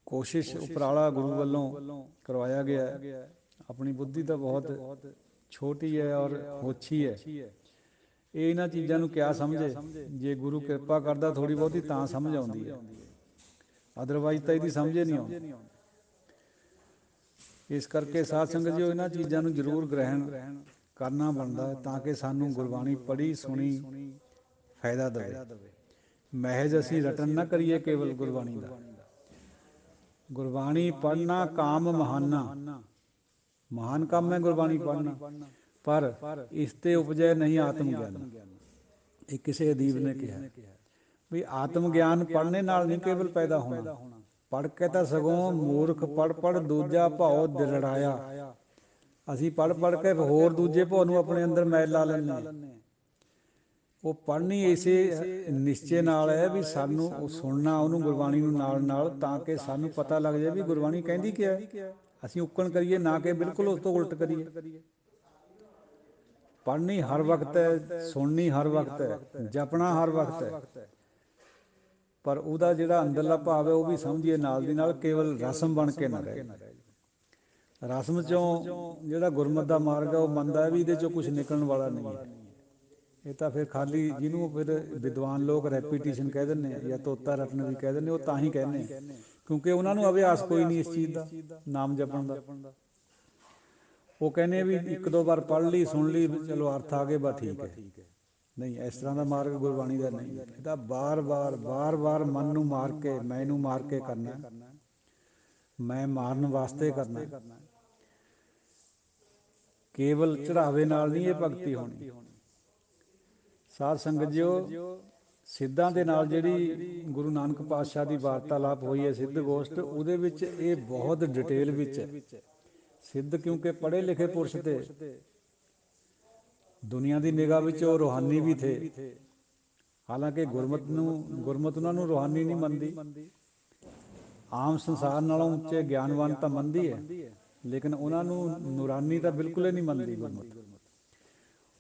ਕੋਸ਼ਿਸ਼ ਉਪਰਾਲਾ ਗੁਰੂ ਵੱਲੋਂ ਕਰਵਾਇਆ ਗਿਆ ਹੈ। ਆਪਣੀ ਬੁੱਧੀ ਤਾਂ ਬਹੁਤ ਛੋਟੀ ਹੈ ਔਰ ਹੋਛੀ ਹੈ, ਇਹ ਇਹਨਾਂ ਚੀਜ਼ਾਂ ਨੂੰ ਕਿਆ ਸਮਝੇ। ਜੇ ਗੁਰੂ ਕਿਰਪਾ ਕਰਦਾ ਥੋੜ੍ਹੀ ਬਹੁਤੀ ਤਾਂ ਸਮਝ ਆਉਂਦੀ ਹੈ, ਅਦਰਵਾਈਜ਼ ਤਾਂ ਇਹਦੀ ਸਮਝ ਹੀ ਨਹੀਂ ਆਉਂਦੀ। ਇਸ ਕਰਕੇ ਸਾਧ ਸੰਗਤ ਜੀ ਇਹਨਾਂ ਚੀਜ਼ਾਂ ਨੂੰ ਜ਼ਰੂਰ ਗ੍ਰਹਿਣ ਕਰਨਾ ਬਣਦਾ ਹੈ, ਤਾਂ ਕਿ ਸਾਨੂੰ ਗੁਰਬਾਣੀ ਪੜ੍ਹੀ ਸੁਣੀ ਫਾਇਦਾ ਦੇਵੇ। ਮਹਿਜ ਅਸੀਂ ਰਟਨ ਨਾ ਕਰੀਏ ਕੇਵਲ ਗੁਰਬਾਣੀ ਦਾ। ਗੁਰਬਾਣੀ ਪੜ੍ਹਨਾ ਕਾਮ ਮਹਾਨਾ, ਮਹਾਨ ਕੰਮ ਹੈ ਗੁਰਬਾਣੀ ਪੜ੍ਹਨਾ, ਪਰ ਇਸ 'ਤੇ ਉਪਜੈ ਨਹੀਂ ਆਤਮ ਗਿਆਨ। ਇਹ ਕਿਸੇ ਅਦੀਬ ਨੇ ਕਿਹਾ ਵੀ ਆਤਮ ਗਿਆਨ ਪੜ੍ਹਨੇ ਨਾਲ ਨਹੀਂ ਕੇਵਲ ਪੈਦਾ ਹੋਣਾ, ਪੜ੍ਹ ਕੇ ਤਾਂ ਸਗੋਂ ਮੂਰਖ ਪੜ੍ਹ ਦੂਜਾ ਭਾਉ ਦਿਰੜਾਇਆ। ਅਸੀਂ ਪੜ੍ਹ ਕੇ ਹੋਰ ਦੂਜੇ ਭਾਉ ਨੂੰ ਆਪਣੇ ਅੰਦਰ ਮੈਲ ਲਾ ਲੈਂਦੇ ਹਾਂ। ਉਹ ਪੜ੍ਹਨੀ ਇਸੇ ਨਿਸ਼ਚੇ ਨਾਲ ਹੈ ਵੀ ਸਾਨੂੰ ਉਹ ਸੁਣਨਾ ਉਹਨੂੰ ਗੁਰਬਾਣੀ ਨੂੰ ਨਾਲ ਤਾਂ ਕਿ ਸਾਨੂੰ ਪਤਾ ਲੱਗ ਜਾਏ ਵੀ ਗੁਰਬਾਣੀ ਕਹਿੰਦੀ ਕੀ ਹੈ, ਅਸੀਂ ਉੱਕਣ ਕਰੀਏ, ਨਾ ਕਿ ਬਿਲਕੁਲ ਉਸ ਤੋਂ ਉਲਟ ਕਰੀਏ। ਪੜ੍ਹਨੀ ਹਰ ਵਕਤ ਹੈ, ਸੁਣਨੀ ਹਰ ਵਕਤ ਹੈ, ਜਪਣਾ ਹਰ ਵਕਤ ਹੈ, ਪਰ ਉਹਦਾ ਜਿਹੜਾ ਅੰਦਰਲਾ ਭਾਵ ਹੈ ਉਹ ਵੀ ਸਮਝੀਏ ਨਾਲ ਦੀ ਨਾਲ, ਕੇਵਲ ਰਸਮ ਬਣ ਕੇ ਨਾ ਰਹੇ। ਰਸਮ 'ਚੋਂ ਜਿਹੜਾ ਗੁਰਮਤਿ ਦਾ ਮਾਰਗ ਹੈ ਉਹ ਮੰਨਦਾ ਵੀ ਇਹਦੇ 'ਚੋਂ ਕੁਛ ਨਿਕਲਣ ਵਾਲਾ ਨਹੀਂ ਹੈ। ਇਹ ਤਾਂ ਫਿਰ ਖਾਲੀ ਜਿਹਨੂੰ ਫਿਰ ਵਿਦਵਾਨ ਲੋਕ ਰੈਪੀਟੀਸ਼ਨ ਕਹਿ ਦਿੰਦੇ ਆ ਜਾਂ ਤੋਤਾ ਰਟਨ ਵੀ ਕਹਿ ਦਿੰਦੇ, ਉਹ ਤਾਂ ਹੀ ਕਹਿੰਦੇ ਆ ਕਿਉਂਕਿ ਉਹਨਾਂ ਨੂੰ ਅਭਿਆਸ ਕੋਈ ਨਹੀਂ ਇਸ ਚੀਜ਼ ਦਾ, ਨਾਮ ਜਪਣ ਦਾ। ਉਹ ਕਹਿੰਦੇ ਵੀ ਇੱਕ ਦੋ ਵਾਰ ਪੜ੍ਹ ਲਈ, ਸੁਣ ਲਈ, ਚਲੋ ਅਰਥ ਆ ਗਏ, ਬਸ ਠੀਕ ਹੈ। ਨਹੀਂ, ਇਸ ਤਰ੍ਹਾਂ ਦਾ ਮਾਰਗ ਗੁਰਬਾਣੀ ਦਾ ਨਹੀਂ। ਇਹਦਾ ਬਾਰ-ਬਾਰ ਮਨ ਨੂੰ ਮਾਰ ਕੇ, ਮੈਂ ਨੂੰ ਮਾਰ ਕੇ ਕਰਨਾ, ਮੈਂ ਮਾਰਨ ਵਾਸਤੇ ਕਰਨਾ। ਕੇਵਲ ਚੜਾਵੇ ਨਾਲ ਨਹੀਂ ਇਹ ਭਗਤੀ ਹੋਣੀ। ਸਾਧ ਸੰਗਤ ਜੀਓ, ਸਿੱਧਾਂ ਦੇ ਨਾਲ ਜਿਹੜੀ ਗੁਰੂ ਨਾਨਕ ਪਾਤਸ਼ਾਹ ਦੀ ਵਾਰਤਾਲਾਪ ਹੋਈ ਹੈ ਸਿੱਧ ਗੋਸ਼ਟ, ਉਹਦੇ ਵਿੱਚ ਇਹ ਬਹੁਤ ਡਿਟੇਲ ਵਿੱਚ ਹੈ। ਸਿੱਧ ਕਿਉਂਕਿ ਪੜ੍ਹੇ ਲਿਖੇ ਪੁਰਸ਼ ਤੇ ਦੁਨੀਆ ਦੀ ਨਿਗਾਹ ਵਿੱਚ ਉਹ ਰੂਹਾਨੀ ਵੀ ਥੇ। ਹਾਲਾਂਕਿ ਗੁਰਮਤ ਉਹਨਾਂ ਨੂੰ ਰੂਹਾਨੀ ਨਹੀਂ ਮੰਨਦੀ। ਆਮ ਸੰਸਾਰ ਨਾਲੋਂ ਉੱਚੇ ਗਿਆਨਵਾਨ ਤਾਂ ਮੰਨਦੀ ਹੈ, ਲੇਕਿਨ ਉਹਨਾਂ ਨੂੰ ਨੂਰਾਨੀ ਤਾਂ ਬਿਲਕੁਲ ਹੀ ਨਹੀਂ ਮੰਨਦੀ ਗੁਰਮਤ।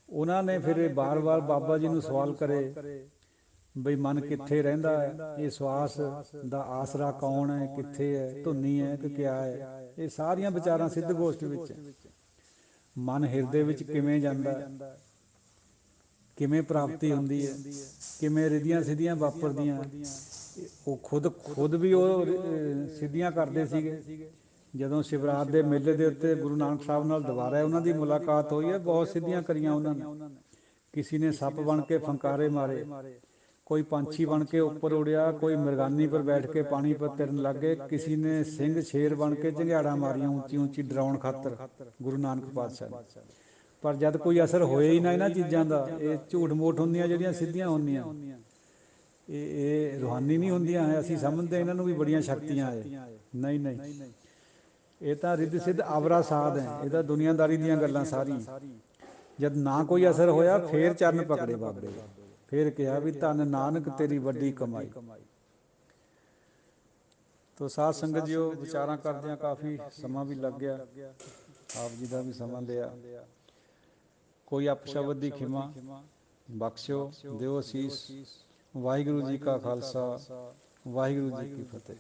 ਉਹਨਾਂ ਨੇ ਫਿਰ ਇਹ ਬਾਰ-ਬਾਰ ਬਾਬਾ ਜੀ ਨੂੰ ਸਵਾਲ ਕਰੇ ਬਈ ਮਨ ਕਿੱਥੇ ਰਹਿੰਦਾ ਹੈ, ਇਹ ਸਵਾਸ ਦਾ ਆਸਰਾ ਕੌਣ ਹੈ, ਕਿੱਥੇ ਹੈ, ਧੁਨੀ ਹੈ ਕਿ ਕਿਆ ਹੈ। ਇਹ ਸਾਰੀਆਂ ਵਿਚਾਰਾਂ ਸਿੱਧ ਗੋਸ਼ਟ ਵਿੱਚ। ਮਨ ਹਿਰਦੇ ਵਿੱਚ ਕਿਵੇਂ ਜਾਂਦਾ, ਕਿਵੇਂ ਪ੍ਰਾਪਤੀ ਹੁੰਦੀ ਹੈ, ਕਿਵੇਂ ਰਿੱਧੀਆਂ ਸਿੱਧੀਆਂ ਵਾਪਰਦੀਆਂ। ਉਹ ਖੁਦ ਵੀ ਉਹ ਸਿੱਧੀਆਂ ਕਰਦੇ ਸੀਗੇ। ਜਦੋਂ ਸ਼ਿਵਰਾਤ ਦੇ ਮੇਲੇ ਦੇ ਉੱਤੇ ਗੁਰੂ ਨਾਨਕ ਸਾਹਿਬ ਨਾਲ ਦੁਬਾਰਾ ਉਹਨਾਂ ਦੀ ਮੁਲਾਕਾਤ ਹੋਈ ਹੈ, ਬਹੁਤ ਸਿੱਧੀਆਂ ਕਰੀਆਂ ਉਹਨਾਂ ਨੇ। ਕਿਸੇ ਨੇ ਸੱਪ ਬਣ ਕੇ ਫੰਕਾਰੇ ਮਾਰੇ, ਕੋਈ ਪੰਛੀ ਬਣ ਕੇ ਉੱਪਰ ਉੜਿਆ, ਕੋਈ ਮਿਰਗਾਨੀ ਪਰ ਬੈਠ ਕੇ ਪਾਣੀ ਪਰ ਤੈਰਨ ਲੱਗ ਗਏ, ਕਿਸੇ ਨੇ ਸਿੰਘ ਸ਼ੇਰ ਬਣ ਕੇ ਝੰਗਿਆੜਾਂ ਮਾਰੀਆਂ ਉੱਚੀ ਉੱਚੀ ਡਰਾਉਣ ਖਾਤਰ ਗੁਰੂ ਨਾਨਕ ਪਾਤਸ਼ਾਹ ਨੇ। ਪਰ ਜਦ ਕੋਈ ਅਸਰ ਹੋਇਆ ਹੀ ਨਾ ਇਹਨਾਂ ਚੀਜ਼ਾਂ ਦਾ, ਇਹ ਝੂਠ ਮੋਠ ਹੁੰਦੀਆਂ ਜਿਹੜੀਆਂ ਸਿੱਧੀਆਂ ਹੁੰਦੀਆਂ, ਇਹ ਰੂਹਾਨੀ ਨਹੀਂ ਹੁੰਦੀਆਂ। ਅਸੀਂ ਸਮਝਦੇ ਇਹਨਾਂ ਨੂੰ ਵੀ ਬੜੀਆਂ ਸ਼ਕਤੀਆਂ ਹੈ। ਨਹੀਂ, ਇਹ ਤਾਂ ਰਿੱਧ ਸਿੱਧ ਆਵਰਾ ਸਾਧ ਹੈ। ਇਹ ਤਾਂ ਦੁਨੀਆਦਾਰੀ ਦੀਆਂ ਗੱਲਾਂ ਸਾਰੀਆਂ। ਜਦ ਨਾ ਕੋਈ ਅਸਰ ਹੋਇਆ, ਫੇਰ ਚਰਨ ਪਕੜੇ ਬਾਬੇ ਦੇ, ਫੇਰ ਕਿਹਾ ਵੀ ਧੰਨ ਨਾਨਕ ਤੇਰੀ ਵੱਡੀ ਕਮਾਈ। ਤੋ ਸਾਧ ਸੰਗਤ ਜੀ, ਉਹ ਵਿਚਾਰਾਂ ਕਰਦਿਆਂ ਕਾਫੀ ਸਮਾਂ ਵੀ ਲੱਗ ਗਿਆ, ਆਪ ਜੀ ਦਾ ਵੀ ਸਮਾਂ ਲਿਆ। ਕੋਈ ਅਪਸ਼ਬਦ ਦੀ ਖਿਮਾ ਬਖਸ਼ਿਓ, ਦਿਓ ਅਸੀਸ। ਵਾਹਿਗੁਰੂ ਜੀ ਕਾ ਖਾਲਸਾ, ਵਾਹਿਗੁਰੂ ਜੀ ਕੀ ਫਤਿਹ।